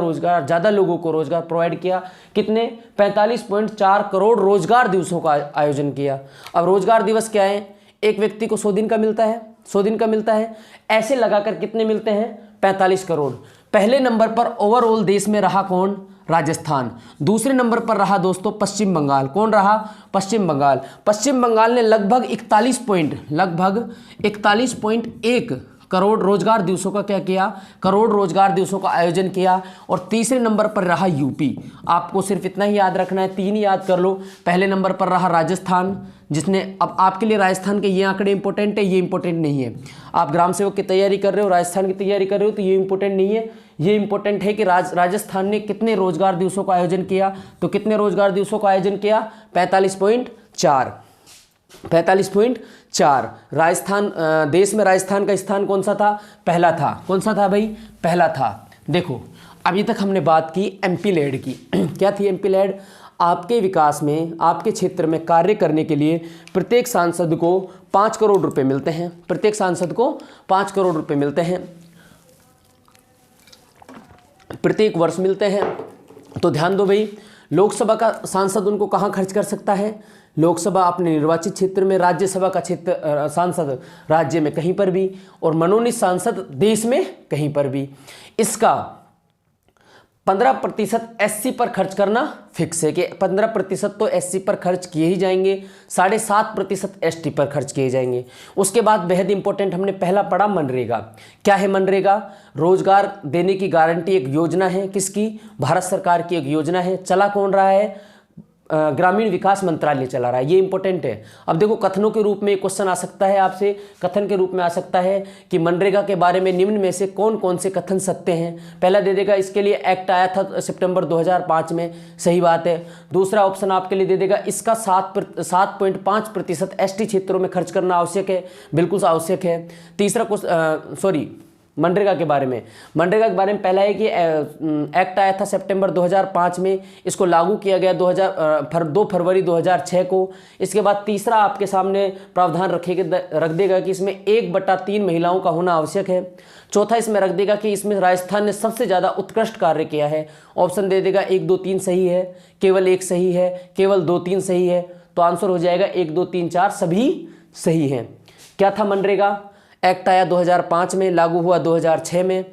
लोगों को रोजगार प्रोवाइड किया। कितने, 45.4 करोड़ रोजगार दिवसों का आयोजन किया। अब रोजगार दिवस क्या है, एक व्यक्ति को 100 दिन का मिलता है, 100 दिन का मिलता है। ऐसे लगाकर कितने मिलते हैं, 45 करोड़। पहले नंबर पर ओवरऑल देश में रहा कौन? राजस्थान। दूसरे नंबर पर रहा दोस्तों पश्चिम बंगाल। कौन रहा? पश्चिम बंगाल। पश्चिम बंगाल ने लगभग 41.1 करोड़ रोजगार दिवसों का क्या किया? करोड़ रोजगार दिवसों का आयोजन किया। और तीसरे नंबर पर रहा यूपी। आपको सिर्फ इतना ही याद रखना है, 3 ही याद कर लो। पहले नंबर पर रहा राजस्थान, जिसने, अब आपके लिए राजस्थान के ये आंकड़े इंपॉर्टेंट है, ये इंपॉर्टेंट नहीं है। आप ग्राम सेवक की तैयारी कर रहे हो, राजस्थान की तैयारी कर रहे हो, तो ये इंपॉर्टेंट नहीं है। ये इंपॉर्टेंट है कि राजस्थान ने कितने रोजगार दिवसों का आयोजन किया। तो कितने रोजगार दिवसों का आयोजन किया? 45.4। 45.4। राजस्थान, देश में राजस्थान का स्थान कौन सा था? पहला था। कौन सा था भाई? पहला था। देखो, अभी तक हमने बात की एमपी लैड की। क्या थी एमपी लैड? आपके विकास में, आपके क्षेत्र में कार्य करने के लिए प्रत्येक सांसद को 5 करोड़ रुपए मिलते हैं। प्रत्येक सांसद को 5 करोड़ रुपए मिलते हैं, प्रत्येक वर्ष मिलते हैं। तो ध्यान दो भाई, लोकसभा का सांसद उनको कहाँ खर्च कर सकता है? लोकसभा अपने निर्वाचित क्षेत्र में, राज्यसभा का क्षेत्र सांसद राज्य में कहीं पर भी, और मनोनीत सांसद देश में कहीं पर भी। इसका 15% एससी पर खर्च करना फिक्स है कि 15% तो एससी पर खर्च किए ही जाएंगे, 7.5% एसटी पर खर्च किए जाएंगे। उसके बाद बेहद इंपॉर्टेंट हमने पहला पढ़ा मनरेगा। क्या है मनरेगा? रोजगार देने की गारंटी, एक योजना है। किसकी? भारत सरकार की एक योजना है। चला कौन रहा है? ग्रामीण विकास मंत्रालय चला रहा है। ये इंपॉर्टेंट है। अब देखो, कथनों के रूप में एक क्वेश्चन आ सकता है आपसे, कथन के रूप में आ सकता है कि मनरेगा के बारे में निम्न में से कौन कौन से कथन सत्य हैं। पहला दे देगा, इसके लिए एक्ट आया था सितंबर 2005 में, सही बात है। दूसरा ऑप्शन आपके लिए दे देगा, इसका 7.5% एसटी क्षेत्रों में खर्च करना आवश्यक है, बिल्कुल आवश्यक है। तीसरा मनरेगा के बारे में, मनरेगा के बारे में पहला है कि एक्ट आया था सितंबर 2005 में, इसको लागू किया गया 2 फरवरी 2006 को। इसके बाद तीसरा आपके सामने प्रावधान रख देगा कि इसमें 1/3 महिलाओं का होना आवश्यक है। चौथा इसमें रख देगा कि इसमें राजस्थान ने सबसे ज़्यादा उत्कृष्ट कार्य किया है। ऑप्शन दे देगा 1, 2, 3 सही है, केवल 1 सही है, केवल 2, 3 सही है। तो आंसर हो जाएगा 1, 2, 3, 4 सभी सही हैं। क्या था मनरेगा? एक्ट आया 2005 में, लागू हुआ 2006 में।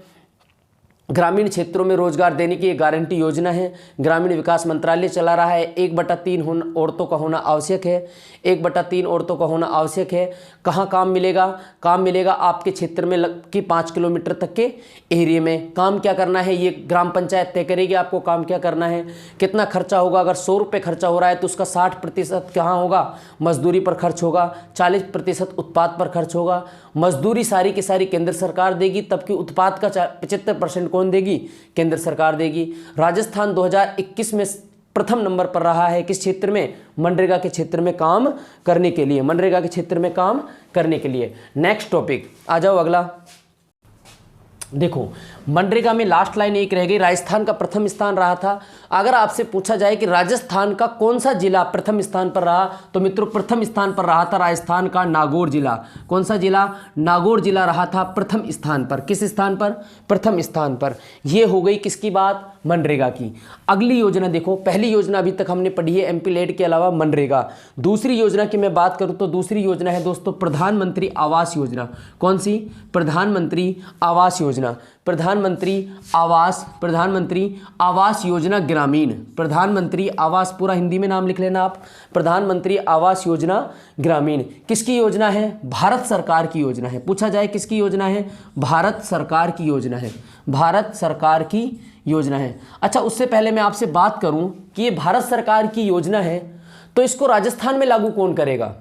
ग्रामीण क्षेत्रों में रोजगार देने की एक गारंटी योजना है, ग्रामीण विकास मंत्रालय चला रहा है। 1/3 औरतों का होना आवश्यक है, 1/3 औरतों का होना आवश्यक है। कहाँ काम मिलेगा? काम मिलेगा आपके क्षेत्र में कि 5 किलोमीटर तक के एरिया में। काम क्या करना है? ये ग्राम पंचायत तय करेगी आपको काम क्या करना है। कितना खर्चा होगा? अगर 100 रुपये खर्चा हो रहा है तो उसका 60% कहाँ होगा? मजदूरी पर खर्च होगा, 40% उत्पाद पर खर्च होगा। मजदूरी सारी की सारी केंद्र सरकार देगी, तबकि उत्पाद का 75% कौन देगी? केंद्र सरकार देगी। राजस्थान 2021 में प्रथम नंबर पर रहा है किस क्षेत्र में? मनरेगा के क्षेत्र में काम करने के लिए, मनरेगा के क्षेत्र में काम करने के लिए। नेक्स्ट टॉपिक आ जाओ अगला। देखो, मनरेगा में लास्ट लाइन एक रह गई, राजस्थान का प्रथम स्थान रहा था। अगर आपसे पूछा जाए कि राजस्थान का कौन सा जिला प्रथम स्थान पर रहा, तो मित्रों प्रथम स्थान पर रहा था राजस्थान का नागौर जिला। कौन सा जिला? नागौर जिला रहा था प्रथम स्थान पर। किस स्थान पर? प्रथम स्थान पर। यह हो गई किसकी बात? मनरेगा की। अगली योजना देखो, पहली योजना अभी तक हमने पढ़ी है एमपी लैड के अलावा मनरेगा। दूसरी योजना की मैं बात करूं तो दूसरी योजना है दोस्तों प्रधानमंत्री आवास योजना। कौन सी? प्रधानमंत्री आवास योजना। प्रधानमंत्री आवास योजना ग्रामीण। प्रधानमंत्री आवास, पूरा हिंदी में नाम लिख लेना आप, प्रधानमंत्री आवास योजना ग्रामीण। किसकी योजना है? भारत सरकार की योजना है। पूछा जाए किसकी योजना है? भारत सरकार की योजना है, भारत सरकार की योजना है। अच्छा, उससे पहले मैं आपसे बात करूं कि ये भारत सरकार की योजना है, तो इसको राजस्थान में लागू कौन करेगा?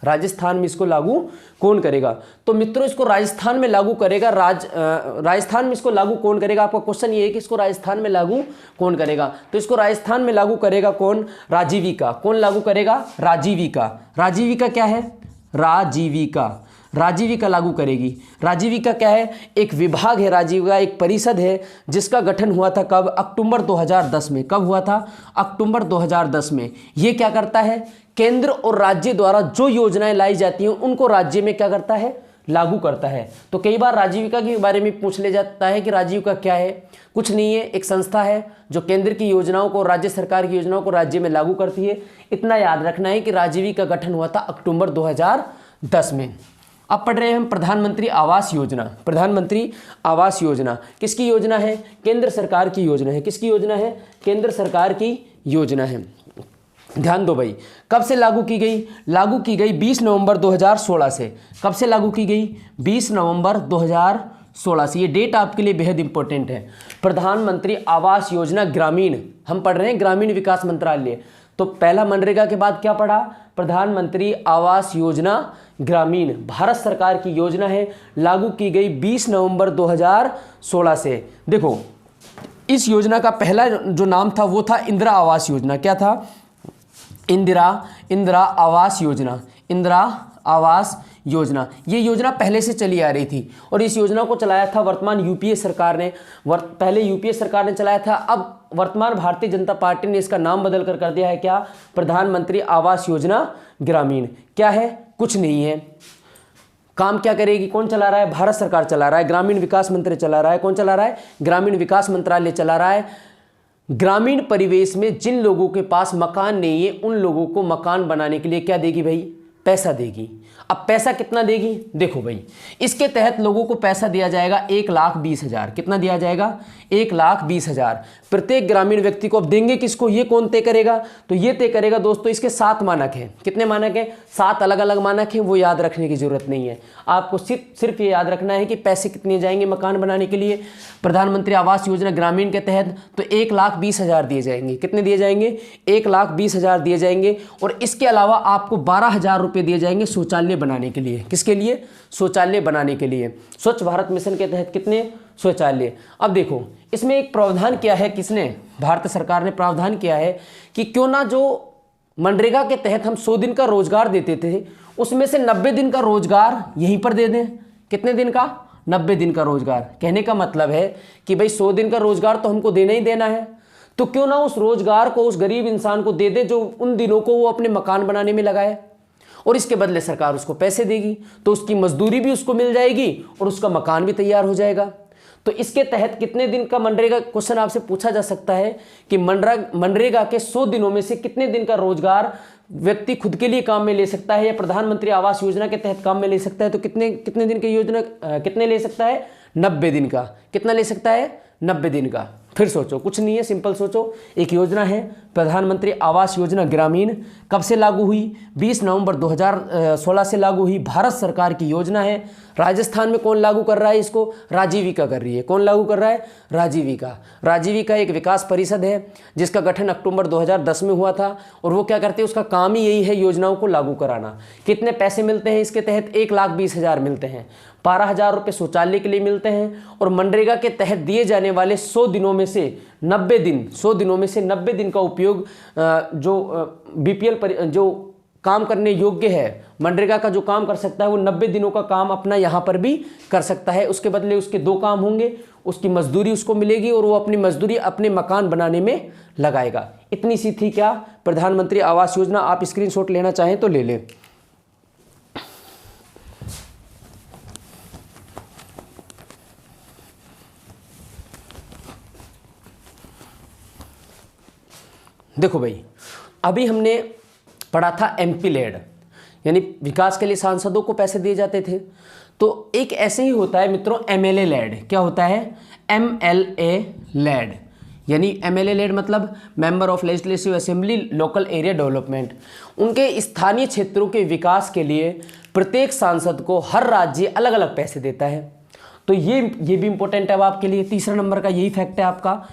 राजस्थान में इसको लागू कौन करेगा? तो मित्रों इसको राजस्थान में लागू करेगा राजस्थान में इसको लागू कौन करेगा? आपका क्वेश्चन ये है कि इसको राजस्थान में लागू कौन करेगा? तो इसको राजस्थान में लागू करेगा कौन? राजीविका। कौन लागू करेगा? राजीविका। राजीविका क्या है? राजीविका लागू करेगी। राजीविका क्या है? एक विभाग है राजीविका, एक परिषद है जिसका गठन हुआ था कब? अक्टूबर 2010 में। कब हुआ था? अक्टूबर 2010 में। ये क्या करता है? केंद्र और राज्य द्वारा जो योजनाएं लाई जाती हैं उनको राज्य में क्या करता है? लागू करता है। तो कई बार राजीविका के बारे में पूछ ले जाता है कि राजीविका क्या है? कुछ नहीं है, एक संस्था है जो केंद्र की योजनाओं को, राज्य सरकार की योजनाओं को राज्य में लागू करती है। इतना याद रखना है कि राजीविका का गठन हुआ था अक्टूबर 2010 में। अब पढ़ रहे हैं हम प्रधानमंत्री आवास योजना। प्रधानमंत्री आवास योजना किसकी योजना है? केंद्र सरकार की योजना है। किसकी योजना है? केंद्र सरकार की योजना है। ध्यान दो भाई, कब से लागू की गई? लागू की गई 20 नवंबर 2016 से। कब से लागू की गई? 20 नवंबर 2016 से। ये डेट आपके लिए बेहद इंपॉर्टेंट है। प्रधानमंत्री आवास योजना ग्रामीण, हम पढ़ रहे हैं ग्रामीण विकास मंत्रालय। तो पहला मनरेगा के बाद क्या पढ़ा? प्रधानमंत्री आवास योजना ग्रामीण, भारत सरकार की योजना है, लागू की गई 20 नवंबर 2016 से। देखो, इस योजना का पहला जो नाम था वो था इंदिरा आवास योजना। क्या था? इंदिरा आवास योजना। इंदिरा आवास योजना, ये योजना पहले से चली आ रही थी और इस योजना को चलाया था वर्तमान यूपीए सरकार ने। पहले यूपीए सरकार ने चलाया था, अब वर्तमान भारतीय जनता पार्टी ने इसका नाम बदल कर दिया है। क्या? प्रधानमंत्री आवास योजना ग्रामीण। क्या है? कुछ नहीं है। काम क्या करेगी? कौन चला रहा है? भारत सरकार चला रहा है। ग्रामीण विकास मंत्री चला रहा है। कौन चला रहा है? ग्रामीण विकास मंत्रालय चला रहा है। ग्रामीण परिवेश में जिन लोगों के पास मकान नहीं है उन लोगों को मकान बनाने के लिए क्या देगी भाई? पैसा देगी। अब पैसा कितना देगी? देखो भाई, इसके तहत लोगों को पैसा दिया जाएगा 1,20,000। कितना दिया जाएगा? 1,20,000 प्रत्येक ग्रामीण व्यक्ति को। अब देंगे किसको? ये कौन तय करेगा? तो ये तय करेगा दोस्तों, इसके 7 मानक हैं। कितने मानक हैं? 7 अलग अलग मानक हैं, वो याद रखने की जरूरत नहीं है। आपको सिर्फ ये याद रखना है कि पैसे कितने जाएंगे मकान बनाने के लिए प्रधानमंत्री आवास योजना ग्रामीण के तहत। तो 1,20,000 दिए जाएंगे। कितने दिए जाएंगे? 1,20,000 दिए जाएंगे। और इसके अलावा आपको 12,000 रुपये दिए जाएंगे शौचालय बनाने के लिए। किसके लिए? शौचालय बनाने के लिए। स्वच्छ भारत मिशन के तहत कितने? शौचालय। अब देखो, इसमें एक प्रावधान किया है किसने? भारत सरकार ने प्रावधान किया है कि क्यों ना जो मनरेगा के तहत हम 100 दिन का रोजगार देते थे उसमें से 90 दिन का रोजगार यहीं पर दे दें। कितने दिन का? 90 दिन का रोजगार। कहने का मतलब है कि भाई 100 दिन का रोजगार तो हमको देना ही देना है, तो क्यों ना उस रोजगार को उस गरीब इंसान को दे दे जो उन दिनों को वो अपने मकान बनाने में लगाए, और इसके बदले सरकार उसको पैसे देगी, तो उसकी मजदूरी भी उसको मिल जाएगी और उसका मकान भी तैयार हो जाएगा। तो इसके तहत कितने दिन का मनरेगा, क्वेश्चन आपसे पूछा जा सकता है कि मनरेगा के 100 दिनों में से कितने दिन का रोजगार व्यक्ति खुद के लिए काम में ले सकता है या प्रधानमंत्री आवास योजना के तहत काम में ले सकता है? तो कितने दिन की योजना कितने ले सकता है? 90 दिन का। कितना ले सकता है? 90 दिन का। फिर सोचो, कुछ नहीं है, सिंपल सोचो। एक योजना है प्रधानमंत्री आवास योजना ग्रामीण। कब से लागू हुई? 20 नवंबर 2016 से लागू हुई। भारत सरकार की योजना है। राजस्थान में कौन लागू कर रहा है इसको? राजीविका कर रही है। कौन लागू कर रहा है? राजीविका। राजीविका एक विकास परिषद है जिसका गठन अक्टूबर 2010 में हुआ था और वो क्या करते हैं? उसका काम ही यही है योजनाओं को लागू कराना। कितने पैसे मिलते हैं इसके तहत? 1,20,000 मिलते हैं। 12,000 रुपये शौचालय के लिए मिलते हैं और मनरेगा के तहत दिए जाने वाले 100 दिनों में से 90 दिन, 100 दिनों में से 90 दिन का उपयोग जो बीपीएल जो काम करने योग्य है, मनरेगा का जो काम कर सकता है वो 90 दिनों का काम अपना यहाँ पर भी कर सकता है। उसके बदले उसके 2 काम होंगे, उसकी मजदूरी उसको मिलेगी और वो अपनी मजदूरी अपने मकान बनाने में लगाएगा। इतनी सी थी क्या प्रधानमंत्री आवास योजना। आप स्क्रीनशॉट लेना चाहें तो ले लें। देखो भाई, अभी हमने पढ़ा था एमपी लेड, यानी विकास के लिए सांसदों को पैसे दिए जाते थे। तो एक ऐसे ही होता है मित्रों एमएलए लेड। क्या होता है? एमएलए लेड, यानी एमएलए लेड मतलब member of legislative assembly local area development. उनके स्थानीय क्षेत्रों के विकास के लिए प्रत्येक सांसद को हर राज्य अलग अलग पैसे देता है। तो ये भी इंपॉर्टेंट है अब आपके लिए। तीसरा नंबर का यही फैक्ट है आपका।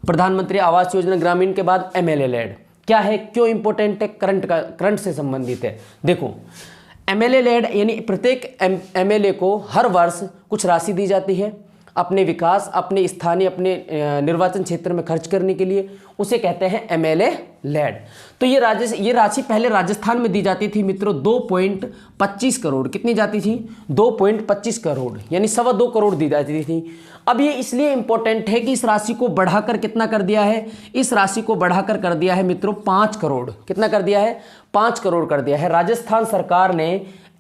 प्रधानमंत्री आवास योजना ग्रामीण के बाद एमएलए लेड क्या है, क्यों इंपॉर्टेंट है, करंट से संबंधित है। देखो, एमएलए लेड यानी प्रत्येक एमएलए को हर वर्ष कुछ राशि दी जाती है अपने विकास, अपने स्थानीय, अपने निर्वाचन क्षेत्र में खर्च करने के लिए, उसे कहते हैं एमएलए लेड। तो ये राशि पहले राजस्थान में दी जाती थी मित्रों 2.25 करोड़। कितनी जाती थी? 2.25 करोड़, यानी 2.25 करोड़ दी जाती थी। अब ये इसलिए इंपॉर्टेंट है कि इस राशि को बढ़ाकर कितना कर दिया है? इस राशि को बढ़ाकर कर दिया है मित्रों 5 करोड़। कितना कर दिया है? 5 करोड़ कर दिया है। राजस्थान सरकार ने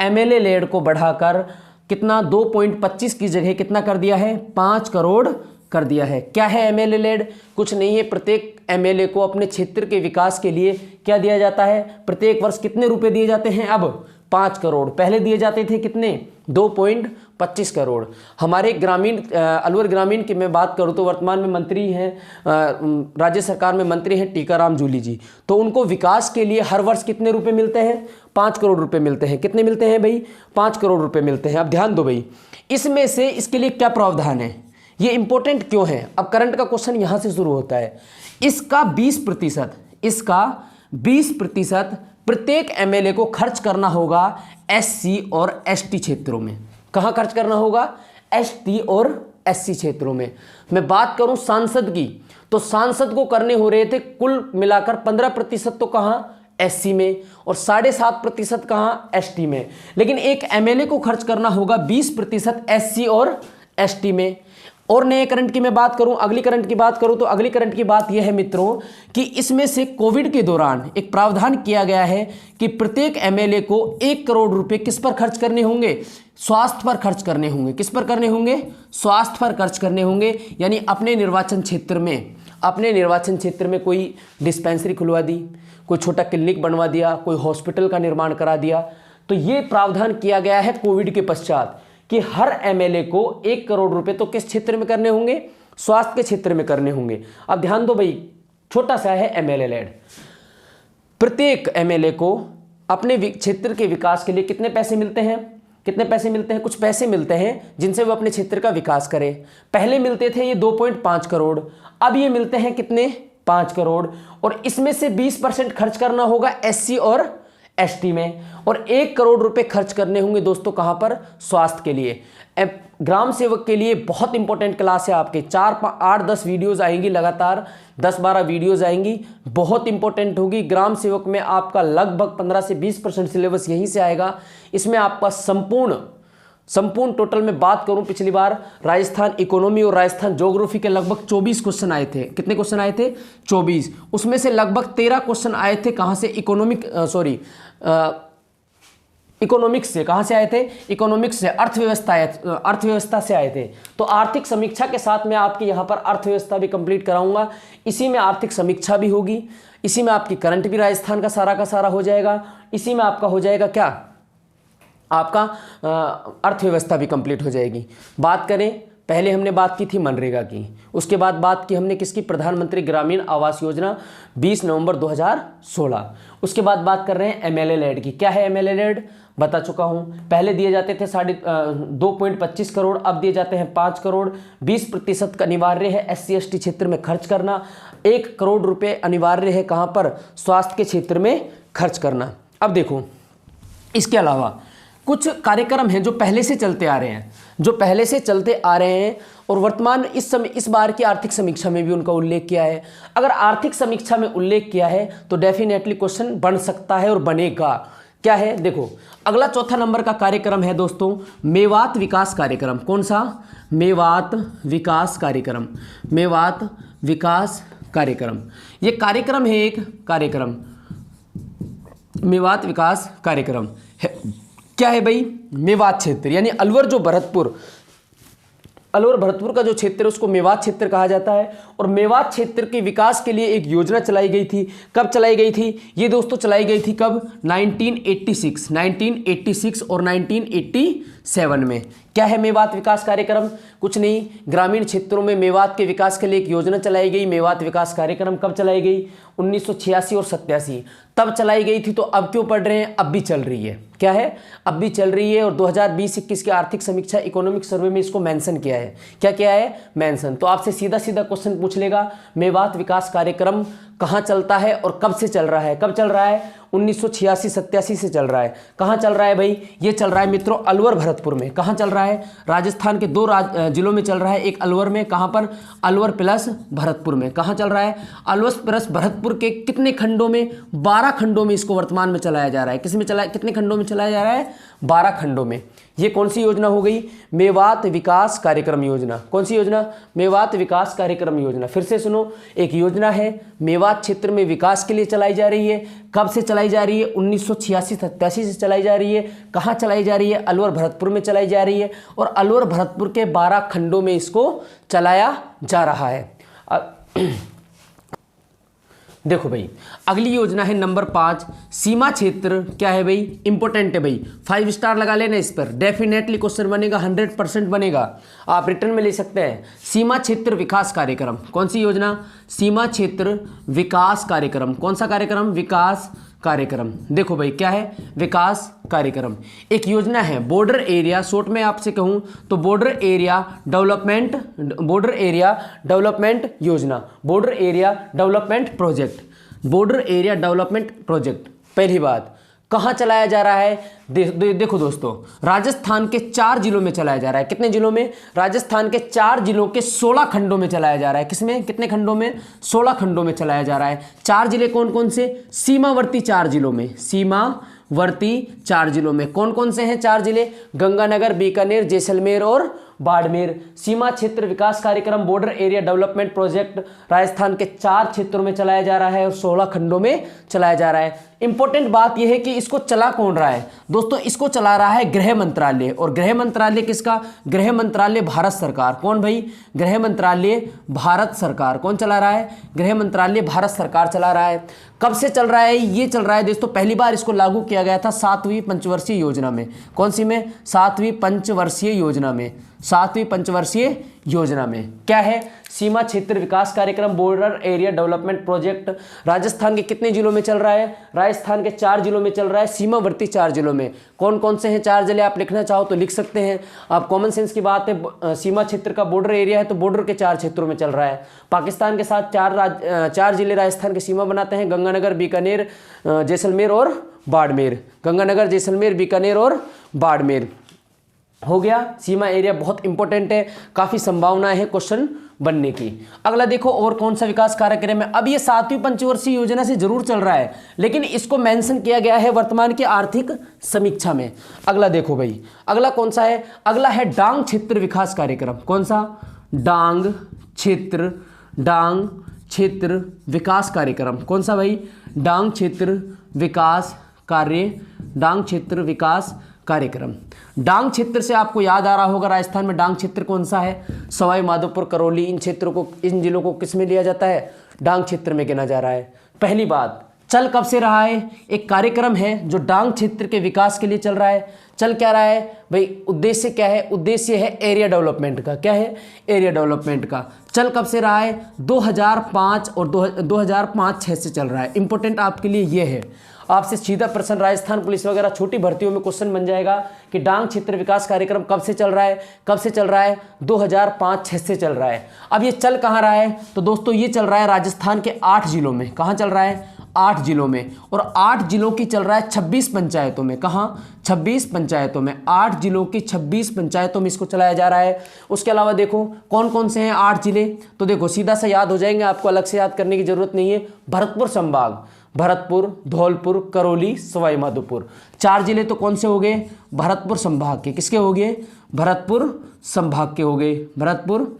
एमएलए लेड को बढ़ाकर कितना? 2.25 की जगह कितना कर दिया है? 5 करोड़ कर दिया है। क्या है एमएलए लेड? कुछ नहीं है, प्रत्येक एमएलए को अपने क्षेत्र के विकास के लिए क्या दिया जाता है? प्रत्येक वर्ष कितने रुपए दिए जाते हैं? अब 5 करोड़। पहले दिए जाते थे कितने? 2.25 करोड़। हमारे ग्रामीण अलवर ग्रामीण की मैं बात करूं तो वर्तमान में मंत्री हैं, राज्य सरकार में मंत्री हैं टीकाराम जूली जी। तो उनको विकास के लिए हर वर्ष कितने रुपए मिलते हैं? 5 करोड़ रुपए मिलते हैं। कितने मिलते हैं भाई? 5 करोड़ रुपए मिलते हैं। अब ध्यान दो भाई, इसमें से इसके लिए क्या प्रावधान है, ये इंपॉर्टेंट क्यों है? अब करंट का क्वेश्चन यहां से शुरू होता है। इसका 20% प्रत्येक एमएलए को खर्च करना होगा एससी और एसटी क्षेत्रों में। कहां खर्च करना होगा? एसटी और एससी क्षेत्रों में। मैं बात करूं सांसद की, तो सांसद को करने हो रहे थे कुल मिलाकर 15% तो कहां? एससी में, और 7.5% कहां? एसटी में। लेकिन एक एमएलए को खर्च करना होगा 20% एससी और एसटी में। और नए करंट की मैं बात करूं, अगली करंट की बात करूं, तो अगली करंट की बात यह है मित्रों कि इसमें से कोविड के दौरान एक प्रावधान किया गया है कि प्रत्येक एमएलए को 1 करोड़ रुपए किस पर खर्च करने होंगे? स्वास्थ्य पर खर्च करने होंगे। किस पर करने होंगे? स्वास्थ्य पर खर्च करने होंगे। यानी अपने निर्वाचन क्षेत्र में कोई डिस्पेंसरी खुलवा दी, कोई छोटा क्लिनिक बनवा दिया, कोई हॉस्पिटल का निर्माण करा दिया। तो ये प्रावधान किया गया है कोविड के पश्चात कि हर एमएलए को 1 करोड़ रुपए तो किस क्षेत्र में करने होंगे? स्वास्थ्य के क्षेत्र में करने होंगे। अब ध्यान दो भाई, छोटा सा है एमएलए लेड। प्रत्येक एमएलए को अपने क्षेत्र के विकास के लिए कितने पैसे मिलते हैं? कितने पैसे मिलते हैं? कुछ पैसे मिलते हैं जिनसे वो अपने क्षेत्र का विकास करे। पहले मिलते थे ये 2.5 करोड़, अब ये मिलते हैं कितने? 5 करोड़। और इसमें से 20% खर्च करना होगा एससी और एसटी में, और 1 करोड़ रुपए खर्च करने होंगे दोस्तों कहां पर? स्वास्थ्य के लिए। ग्राम सेवक के लिए बहुत इंपॉर्टेंट क्लास है आपके, 4-8-10 वीडियोस आएंगी लगातार, 10-12 वीडियोस आएंगी, बहुत इंपॉर्टेंट होगी। ग्राम सेवक में आपका लगभग 15 से 20% सिलेबस यहीं से आएगा। इसमें आपका संपूर्ण टोटल में बात करूं, पिछली बार राजस्थान इकोनॉमी और राजस्थान ज्योग्राफी के लगभग 24 क्वेश्चन आए थे। कितने क्वेश्चन आए थे? 24। उसमें से लगभग 13 क्वेश्चन आए थे कहां से? इकोनॉमिक्स से। कहां से आए थे? इकोनॉमिक्स से, अर्थव्यवस्था से आए थे। तो आर्थिक समीक्षा के साथ मैं आपकी यहां पर अर्थव्यवस्था भी कंप्लीट कराऊंगा। इसी में आर्थिक समीक्षा भी होगी, इसी में आपकी करंट भी राजस्थान का सारा हो जाएगा, इसी में आपका हो जाएगा क्या? आपका अर्थव्यवस्था भी कंप्लीट हो जाएगी। बात करें, पहले हमने बात की थी मनरेगा की, उसके बाद बात की हमने किसकी? प्रधानमंत्री ग्रामीण आवास योजना 20 नवंबर 2016। उसके बाद बात कर रहे हैं एमएलए लेड की। क्या है एमएलए लेड? बता चुका हूं। पहले दिए जाते थे 2.25 करोड़, अब दिए जाते हैं 5 करोड़। 20% का अनिवार्य है एससी एसटी क्षेत्र में खर्च करना। 1 करोड़ रुपए अनिवार्य है कहां पर? स्वास्थ्य के क्षेत्र में खर्च करना। अब देखो, इसके अलावा कुछ कार्यक्रम हैं जो पहले से चलते आ रहे हैं, और वर्तमान इस बार की आर्थिक समीक्षा में भी उनका उल्लेख किया है। अगर आर्थिक समीक्षा में उल्लेख किया है तो डेफिनेटली क्वेश्चन बन सकता है और बनेगा। क्या है? देखो, अगला चौथा नंबर का कार्यक्रम है दोस्तों मेवात विकास कार्यक्रम। कौन सा? मेवात विकास कार्यक्रम। ये कार्यक्रम है, एक कार्यक्रम मेवात विकास कार्यक्रम है। क्या है भाई? मेवात क्षेत्र, यानी अलवर भरतपुर का जो क्षेत्र है उसको मेवात क्षेत्र कहा जाता है। और मेवात क्षेत्र के विकास के लिए एक योजना चलाई गई थी। कब चलाई गई थी ये दोस्तों? चलाई गई थी कब? 1986 और 1987 में। क्या है मेवात विकास कार्यक्रम? कुछ नहीं, ग्रामीण क्षेत्रों में मेवात के विकास के लिए एक योजना चलाई गई। मेवात विकास कार्यक्रम कब चलाई गई? 1986 और 87 तब चलाई गई थी। तो अब क्यों पढ़ रहे हैं? अब भी चल रही है। क्या है? अब भी चल रही है। और 2020-21 की आर्थिक समीक्षा इकोनॉमिक सर्वे में इसको मेंशन किया है। क्या किया है? मेंशन। तो आपसे सीधा क्वेश्चन पूछ लेगा, मेवात विकास कार्यक्रम कहां चलता है और कब से चल रहा है? कब चल रहा है? 1986-87 से चल रहा है। कहां चल रहा है भाई? ये चल रहा है मित्रों अलवर भरतपुर में। कहां चल रहा है? राजस्थान के 2 जिलों में चल रहा है, एक अलवर में। कहां पर? अलवर प्लस भरतपुर में। कहां चल रहा है? अलवर प्लस भरतपुर के कितने खंडों में? 12 खंडों में इसको वर्तमान में चलाया जा रहा है। कितने खंडों में चलाया जा रहा है? 12 खंडों में। ये कौन सी योजना हो गई? मेवात विकास कार्यक्रम योजना। कौन सी योजना? मेवात विकास कार्यक्रम योजना। फिर से सुनो, एक योजना है मेवात क्षेत्र में विकास के लिए चलाई जा रही है। कब से चलाई जा रही है? 1986-87 से चलाई जा रही है। कहाँ चलाई जा रही है? अलवर भरतपुर में चलाई जा रही है। और अलवर भरतपुर के 12 खंडों में इसको चलाया जा रहा है। देखो भाई, अगली योजना है नंबर 5, सीमा क्षेत्र। क्या है भाई? इंपॉर्टेंट है भाई, 5 स्टार लगा लेना इस पर, डेफिनेटली क्वेश्चन बनेगा, 100% बनेगा, आप रिटर्न में ले सकते हैं। सीमा क्षेत्र विकास कार्यक्रम, कौन सी योजना? सीमा क्षेत्र विकास कार्यक्रम। कौन सा कार्यक्रम? विकास कार्यक्रम। देखो भाई क्या है? विकास कार्यक्रम एक योजना है, बॉर्डर एरिया, शॉर्ट में आपसे कहूं तो बॉर्डर एरिया डेवलपमेंट योजना, border area development project, border area development project. पहली बात, कहाँ चलाया जा रहा है? देखो दोस्तों, राजस्थान के 4 जिलों में चलाया जा रहा है। कितने जिलों में? राजस्थान के 4 जिलों के 16 खंडों में चलाया जा रहा है। किसमें? कितने खंडों में? 16 खंडों में चलाया जा रहा है। 4 जिले कौन कौन से? सीमावर्ती 4 जिलों में, सीमावर्ती 4 जिलों में कौन कौन से हैं 4 जिले? गंगानगर, बीकानेर, जैसलमेर और बाड़मेर। सीमा क्षेत्र विकास कार्यक्रम border area development project Rajasthan के 4 क्षेत्रों में चलाया जा रहा है और 16 खंडों में चलाया जा रहा है। इंपॉर्टेंट बात यह है कि इसको चला कौन रहा है दोस्तों? इसको चला रहा है गृह मंत्रालय। और गृह मंत्रालय किसका? गृह मंत्रालय भारत सरकार। कौन भाई? गृह मंत्रालय भारत सरकार। कौन चला रहा है? गृह मंत्रालय भारत सरकार चला रहा है। कब से चल रहा है? ये चल रहा है दोस्तों, पहली बार इसको लागू किया गया था 7वीं पंचवर्षीय योजना में। कौन सी में? 7वीं पंचवर्षीय योजना में। 7वीं पंचवर्षीय योजना में क्या है? सीमा क्षेत्र विकास कार्यक्रम border area development project Rajasthan के कितने जिलों में चल रहा है? राजस्थान के 4 जिलों में चल रहा है, सीमावर्ती 4 जिलों में। कौन कौन से हैं 4 जिले? आप लिखना चाहो तो लिख सकते हैं, आप कॉमन सेंस की बात है। सीमा क्षेत्र का बॉर्डर एरिया है तो बॉर्डर के 4 क्षेत्रों में चल रहा है। पाकिस्तान के साथ 4 जिले राजस्थान की सीमा बनाते हैं, गंगानगर, बीकानेर, जैसलमेर और बाड़मेर। गंगानगर, जैसलमेर, बीकानेर और बाड़मेर हो गया। सीमा एरिया बहुत इंपॉर्टेंट है, काफी संभावना है क्वेश्चन बनने की। अगला देखो, और कौन सा विकास कार्यक्रम है? अब ये 7वीं पंचवर्षीय योजना से जरूर चल रहा है, लेकिन इसको मेंशन किया गया है वर्तमान की आर्थिक समीक्षा में। अगला देखो भाई, अगला कौन सा है? अगला है डांग क्षेत्र विकास कार्यक्रम। कौन सा? डांग क्षेत्र विकास कार्यक्रम। कौन सा भाई? डांग क्षेत्र विकास कार्यक्रम। डांग क्षेत्र से आपको याद आ रहा होगा, राजस्थान में डांग क्षेत्र कौन सा है? सवाई माधोपुर, करौली, इन जिलों को किस में लिया जाता है? डांग क्षेत्र में गिना जा रहा है। पहली बात, चल कब से रहा है? एक कार्यक्रम है जो डांग क्षेत्र के विकास के लिए चल रहा है। चल क्या रहा है भाई? उद्देश्य क्या है? उद्देश्य है एरिया डेवलपमेंट का। क्या है? एरिया डेवलपमेंट का। चल कब से रहा है? 2005 और 2005-06 से चल रहा है। इंपॉर्टेंट आपके लिए ये है, आपसे सीधा प्रश्न राजस्थान पुलिस वगैरह छोटी भर्तियों में क्वेश्चन बन जाएगा कि डांग क्षेत्र विकास कार्यक्रम कब से चल रहा है? कब से चल रहा है? 2005-06 से चल रहा है। अब ये चल कहाँ रहा है? तो दोस्तों ये चल रहा है राजस्थान के 8 जिलों में। कहाँ चल रहा है? 8 जिलों में। और 8 जिलों की चल रहा है 26 पंचायतों में। कहाँ? 26 पंचायतों में। 8 जिलों की 26 पंचायतों में इसको चलाया जा रहा है। उसके अलावा देखो कौन कौन से हैं 8 जिले, तो देखो सीधा सा याद हो जाएंगे, आपको अलग से याद करने की जरूरत नहीं है। भरतपुर संभाग, भरतपुर, धौलपुर, करौली, सवाई माधोपुर। 4 जिले तो कौन से हो गए? भरतपुर संभाग के। किसके हो गए? भरतपुर संभाग के हो गए। भरतपुर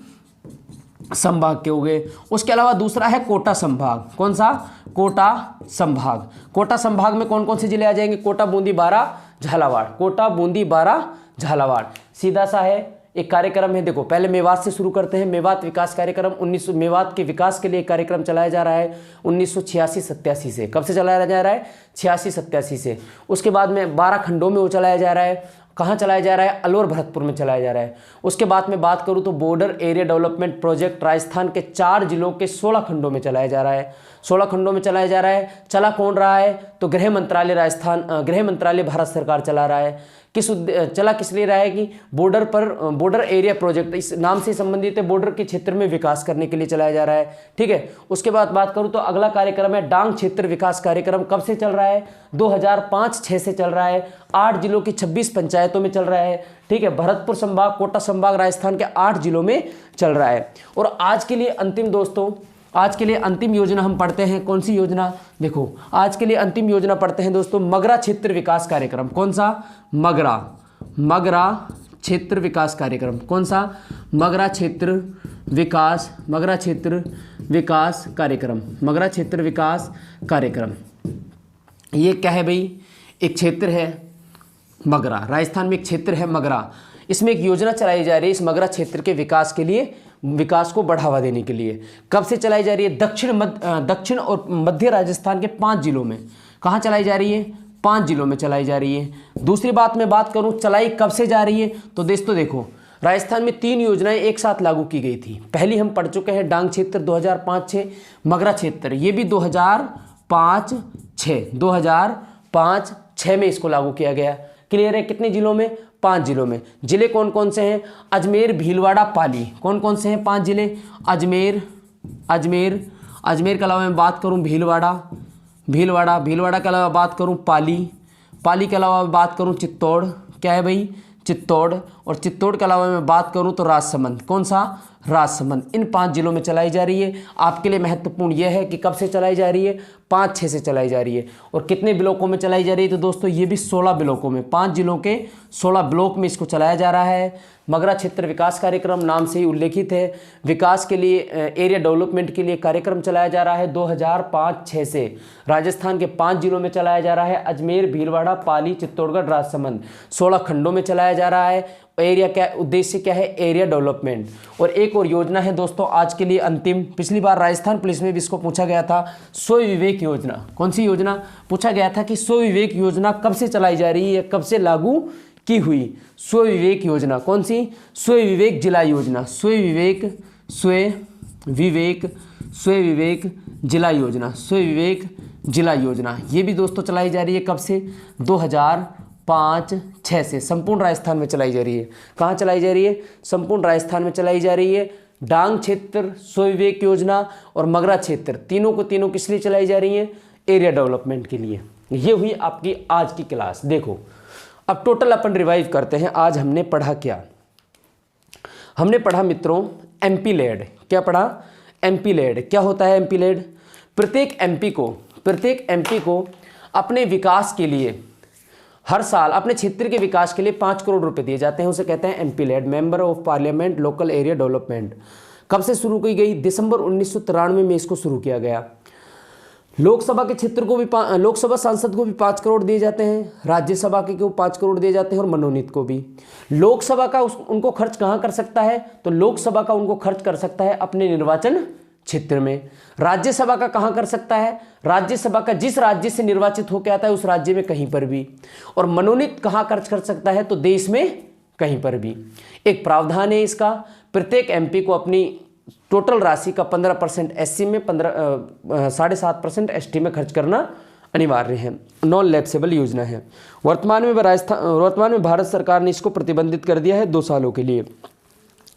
संभाग के हो गए। उसके अलावा दूसरा है कोटा संभाग। कौन सा? कोटा संभाग। कोटा संभाग में कौन कौन से जिले आ जाएंगे? कोटा, बूंदी, बारां, झालावाड़। कोटा, बूंदी, बारां, झालावाड़। सीधा सा है, एक कार्यक्रम है। देखो पहले मेवात से शुरू करते हैं। मेवात विकास कार्यक्रम 1900 मेवात के विकास के लिए एक कार्यक्रम चलाया जा रहा है 1986-87 से। कब से चलाया जा रहा है? 86-87 से। उसके बाद में 12 खंडों में वो चलाया जा रहा है। कहाँ चलाया जा रहा है? अलवर, भरतपुर में चलाया जा रहा है। उसके बाद में बात करूँ तो border area development project Rajasthan के 4 जिलों के 16 खंडों में चलाया जा रहा है। 16 खंडों में चलाया जा रहा है। चला कौन रहा है? तो गृह मंत्रालय गृह मंत्रालय भारत सरकार चला रहा है। चला किस लिए रहा है कि बॉर्डर एरिया प्रोजेक्ट, इस नाम से संबंधित है, बॉर्डर के क्षेत्र में विकास करने के लिए चलाया जा रहा है। ठीक है। उसके बाद बात करूं तो अगला कार्यक्रम है डांग क्षेत्र विकास कार्यक्रम। कब से चल रहा है? 2005-06 से चल रहा है। 8 जिलों की 26 पंचायतों में चल रहा है। ठीक है। भरतपुर संभाग, कोटा संभाग, राजस्थान के 8 जिलों में चल रहा है। और आज के लिए अंतिम दोस्तों, आज के लिए अंतिम योजना हम पढ़ते हैं। कौन सी योजना? देखो आज के लिए अंतिम योजना पढ़ते हैं दोस्तों, मगरा क्षेत्र विकास कार्यक्रम। कौन सा? मगरा क्षेत्र विकास कार्यक्रम। कौन सा? मगरा क्षेत्र विकास कार्यक्रम। मगरा क्षेत्र विकास कार्यक्रम। ये क्या है भाई? एक क्षेत्र है मगरा। राजस्थान में एक क्षेत्र है मगरा। इसमें एक योजना चलाई जा रही है इस मगरा क्षेत्र के विकास के लिए। विकास को बढ़ावा देने के लिए। कब से चलाई जा रही है? दक्षिण और मध्य राजस्थान के 5 जिलों में। कहाँ चलाई जा रही है? 5 जिलों में चलाई जा रही है। दूसरी बात मैं बात करूँ चलाई कब से जा रही है, तो देखो राजस्थान में 3 योजनाएं एक साथ लागू की गई थी। पहली हम पढ़ चुके हैं डांग क्षेत्र 2005-6, मगरा क्षेत्र ये भी 2005-6 में इसको लागू किया गया। क्लियर है? कितने जिलों में? 5 जिलों में। जिले कौन कौन से हैं? अजमेर, भीलवाड़ा, पाली। कौन कौन से हैं 5 जिले? अजमेर के अलावा मैं बात करूं भीलवाड़ा के अलावा बात करूं पाली के अलावा बात करूं चित्तौड़। क्या है भाई? चित्तौड़। और चित्तौड़ के अलावा मैं बात करूं तो राजसमंद। कौन सा? राजसमंद। इन 5 जिलों में चलाई जा रही है। आपके लिए महत्वपूर्ण यह है कि कब से चलाई जा रही है? 5-6 से चलाई जा रही है। और कितने ब्लॉकों में चलाई जा रही है? तो दोस्तों ये भी 16 ब्लॉकों में, 5 जिलों के 16 ब्लॉक में इसको चलाया जा रहा है। मगरा क्षेत्र विकास कार्यक्रम नाम से ही उल्लेखित है। विकास के लिए, एरिया डेवलपमेंट के लिए कार्यक्रम चलाया जा रहा है 2005-6 से। राजस्थान के 5 जिलों में चलाया जा रहा है। अजमेर, भीलवाड़ा, पाली, चित्तौड़गढ़, राजसमंद 16 खंडों में चलाया जा रहा है। एरिया क्या उद्देश्य क्या है? Area development. और एक और योजना है दोस्तों आज के लिए अंतिम, पिछली बार राजस्थान पुलिस में भी इसको पूछा गया था, स्वयं विवेक योजना। कौन सी योजना? पूछा गया था कि स्वयं विवेक योजना कब से चलाई जा रही है, कब से लागू की हुई? स्वयं विवेक योजना कौन सी? स्वयं विवेक जिला योजना। स्वयं विवेक जिला योजना ये भी दोस्तों चलाई जा रही है। कब से? 2005-6 से संपूर्ण राजस्थान में चलाई जा रही है। कहाँ चलाई जा रही है? संपूर्ण राजस्थान में चलाई जा रही है। डांग क्षेत्र, स्वयं विवेक योजना और मगरा क्षेत्र तीनों किस लिए चलाई जा रही है? एरिया डेवलपमेंट के लिए। ये हुई आपकी आज की क्लास। देखो अब टोटल अपन रिवाइव करते हैं। आज हमने पढ़ा क्या? हमने पढ़ा मित्रों एमपी लेड। क्या पढ़ा? MP LAD. क्या होता है एमपी लेड? प्रत्येक एमपी को अपने विकास के लिए हर साल अपने क्षेत्र के विकास के लिए 5 करोड़ रुपए दिए जाते हैं। उसे कहते हैं MP LAD, member of parliament local area development. कब से शुरू की गई? दिसंबर 1993 में इसको शुरू किया गया। लोकसभा के क्षेत्र को भी लोकसभा सांसद को भी 5 करोड़ दिए जाते हैं, राज्यसभा के को 5 करोड़ दिए जाते हैं और मनोनीत को भी। लोकसभा का उनको खर्च कहाँ कर सकता है? तो लोकसभा का उनको खर्च कर सकता है अपने निर्वाचन क्षेत्र में। राज्यसभा का कहाँ कर सकता है? राज्यसभा का जिस राज्य से निर्वाचित होकर आता है उस राज्य में कहीं पर भी। और मनोनीत कहाँ खर्च कर सकता है? तो देश में कहीं पर भी। एक प्रावधान है इसका, प्रत्येक एमपी को अपनी टोटल राशि का 15% एससी में 7.5% एसटी में खर्च करना अनिवार्य है। नॉन लैप्सेबल योजना है। वर्तमान में भारत सरकार ने इसको प्रतिबंधित कर दिया है 2 सालों के लिए।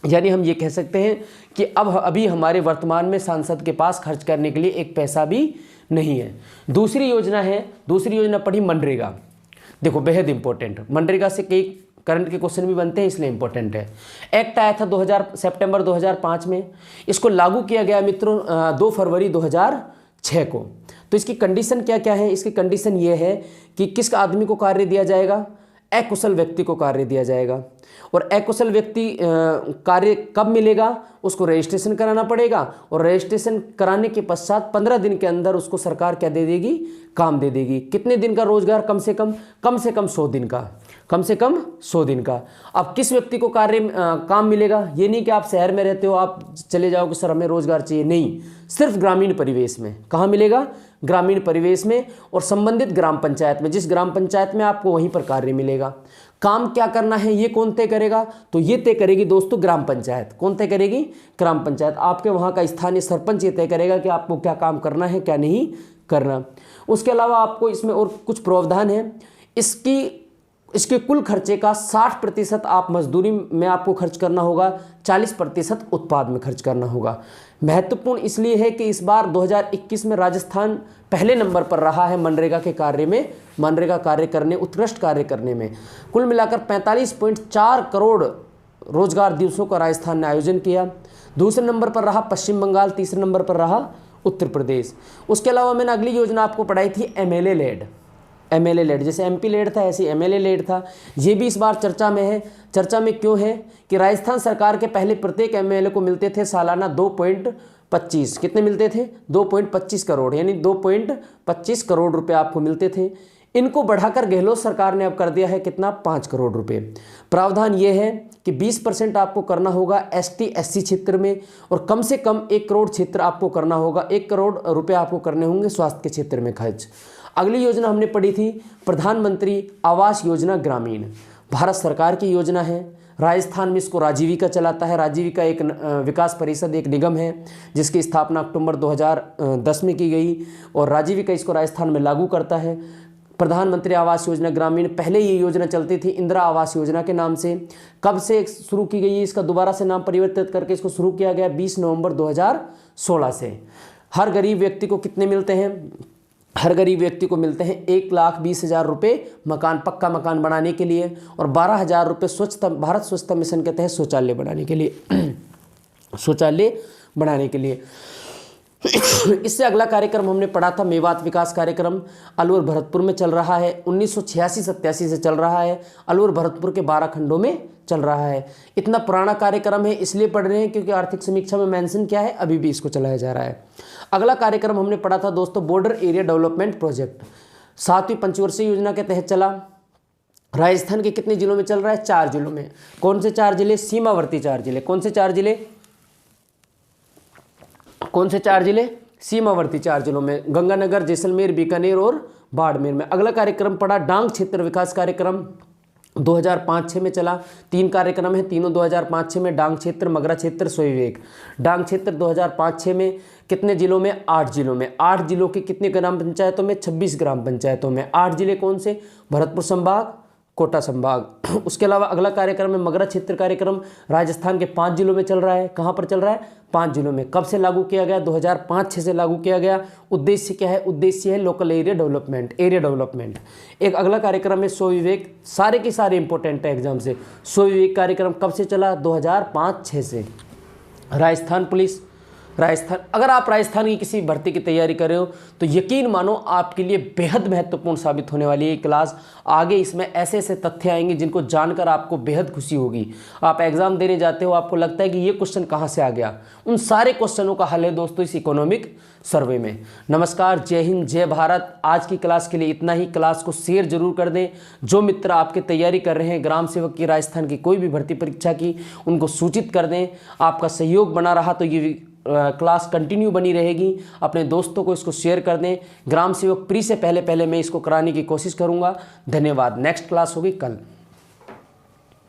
यानी हम ये कह सकते हैं कि अभी हमारे वर्तमान में सांसद के पास खर्च करने के लिए एक पैसा भी नहीं है। दूसरी योजना पढ़ी मनरेगा। देखो बेहद इंपॉर्टेंट, मनरेगा से कई करंट के क्वेश्चन भी बनते हैं इसलिए इंपॉर्टेंट है। एक्ट आया था सितंबर 2005 में। इसको लागू किया गया मित्रों 2 फरवरी 2006 को। तो इसकी कंडीशन क्या क्या है? इसकी कंडीशन ये है कि किस आदमी को कार्य दिया जाएगा? अकुशल व्यक्ति को कार्य दिया जाएगा। और अकुशल व्यक्ति कार्य कब मिलेगा? उसको रजिस्ट्रेशन कराना पड़ेगा और रजिस्ट्रेशन कराने के पश्चात 15 दिन के अंदर उसको सरकार क्या दे देगी? काम दे देगी। कितने दिन का रोजगार? कम से कम 100 दिन का। कम से कम 100 दिन का। अब किस व्यक्ति को काम मिलेगा? ये नहीं कि आप शहर में रहते हो आप चले जाओ कि सर हमें रोजगार चाहिए, नहीं, सिर्फ ग्रामीण परिवेश में। कहाँ मिलेगा? ग्रामीण परिवेश में और संबंधित ग्राम पंचायत में। जिस ग्राम पंचायत में आपको वहीं पर कार्य मिलेगा। काम क्या करना है ये कौन तय करेगा? तो ये तय करेगी दोस्तों ग्राम पंचायत। कौन तय करेगी? ग्राम पंचायत। आपके वहाँ का स्थानीय सरपंच ये तय करेगा कि आपको क्या काम करना है क्या नहीं करना। उसके अलावा आपको इसमें और कुछ प्रावधान है। इसके कुल खर्चे का 60% आप मजदूरी में आपको खर्च करना होगा, 40% उत्पाद में खर्च करना होगा। महत्वपूर्ण इसलिए है कि इस बार 2021 में राजस्थान पहले नंबर पर रहा है मनरेगा कार्य करने, उत्कृष्ट कार्य करने में। कुल मिलाकर 45.4 करोड़ रोजगार दिवसों का राजस्थान ने आयोजन किया। दूसरे नंबर पर रहा पश्चिम बंगाल, तीसरे नंबर पर रहा उत्तर प्रदेश। उसके अलावा मैंने अगली योजना आपको पढ़ाई थी एमएलए लेड। जैसे एमपी लेड था ऐसे एमएलए लेड था। ये भी इस बार चर्चा में है। चर्चा में क्यों है? कि राजस्थान सरकार के पहले प्रत्येक एमएलए को मिलते थे सालाना 2.25, कितने मिलते थे? 2.25 करोड़, यानी 2.25 करोड़ रुपए आपको मिलते थे। इनको बढ़ाकर गहलोत सरकार ने अब कर दिया है कितना, 5 करोड़ रुपए। प्रावधान ये है कि 20% आपको करना होगा ST SC क्षेत्र में, और कम से कम 1 करोड़ क्षेत्र आपको करना होगा, 1 करोड़ रुपए आपको करने होंगे स्वास्थ्य के क्षेत्र में खर्च। अगली योजना हमने पढ़ी थी प्रधानमंत्री आवास योजना ग्रामीण, भारत सरकार की योजना है। राजस्थान में इसको राजीविका चलाता है। राजीविका एक विकास परिषद, एक निगम है जिसकी स्थापना अक्टूबर 2010 में की गई, और राजीविका इसको राजस्थान में लागू करता है। प्रधानमंत्री आवास योजना ग्रामीण, पहले ये योजना चलती थी इंदिरा आवास योजना के नाम से। कब से शुरू की गई है, इसका दोबारा से नाम परिवर्तित करके इसको शुरू किया गया 20 नवंबर 2016 से। हर गरीब व्यक्ति को कितने मिलते हैं, हर गरीब व्यक्ति को मिलते हैं 1,20,000 रुपये मकान, पक्का मकान बनाने के लिए, और 12,000 रुपये स्वच्छता, भारत स्वच्छता मिशन के तहत शौचालय बनाने के लिए शौचालय बनाने के लिए। इससे अगला कार्यक्रम हमने पढ़ा था मेवात विकास कार्यक्रम, अलवर भरतपुर में चल रहा है, 1986-87 से चल रहा है, अलवर भरतपुर के 12 खंडों में चल रहा है। इतना पुराना कार्यक्रम है, इसलिए पढ़ रहे हैं क्योंकि आर्थिक समीक्षा में मेंशन क्या है, अभी भी इसको चलाया जा रहा है। अगला कार्यक्रम हमने पढ़ा था दोस्तों बॉर्डर एरिया डेवलपमेंट प्रोजेक्ट, 7वीं पंचवर्षीय योजना के तहत चला। राजस्थान के कितने जिलों में चल रहा है, 4 जिलों में। कौन से 4 जिले, सीमावर्ती 4 जिले। कौन से 4 जिले, कौन से 4 जिले, सीमावर्ती 4 जिलों में, गंगानगर, जैसलमेर, बीकानेर और बाड़मेर में। अगला कार्यक्रम पड़ा डांग क्षेत्र विकास कार्यक्रम, 2005-06 में चला। 3 कार्यक्रम है, तीनों 2005-06 में, डांग क्षेत्र, मगरा क्षेत्र, स्वविवेक। डांग क्षेत्र 2005-06 में कितने जिलों में, 8 जिलों में। 8 जिलों के कितने ग्राम पंचायतों में, 26 ग्राम पंचायतों में। 8 जिले कौन से, भरतपुर संभाग, कोटा संभाग। उसके अलावा अगला कार्यक्रम है मगरा क्षेत्र कार्यक्रम, राजस्थान के 5 जिलों में चल रहा है। कहाँ पर चल रहा है, 5 जिलों में। कब से लागू किया गया, 2005-06 से लागू किया गया। उद्देश्य क्या है, उद्देश्य है local area development, area development. एक अगला कार्यक्रम है स्वविवेक, सारे के सारे इंपॉर्टेंट है एग्जाम से। स्वविवेक कार्यक्रम कब से चला, 2005-06 से। राजस्थान पुलिस, राजस्थान, अगर आप राजस्थान की किसी भर्ती की तैयारी कर रहे हो तो यकीन मानो आपके लिए बेहद महत्वपूर्ण साबित होने वाली है ये क्लास। आगे इसमें ऐसे ऐसे तथ्य आएंगे जिनको जानकर आपको बेहद खुशी होगी। आप एग्जाम देने जाते हो, आपको लगता है कि ये क्वेश्चन कहाँ से आ गया, उन सारे क्वेश्चनों का हल है दोस्तों इस इकोनॉमिक सर्वे में। नमस्कार, जय हिंद, जय भारत। आज की क्लास के लिए इतना ही। क्लास को शेयर जरूर कर दें। जो मित्र आपके तैयारी कर रहे हैं ग्राम सेवक की, राजस्थान की कोई भी भर्ती परीक्षा की, उनको सूचित कर दें। आपका सहयोग बना रहा तो ये क्लास कंटिन्यू बनी रहेगी। अपने दोस्तों को इसको शेयर कर दें। ग्राम सेवक प्री से पहले मैं इसको कराने की कोशिश करूंगा। धन्यवाद। नेक्स्ट क्लास होगी कल।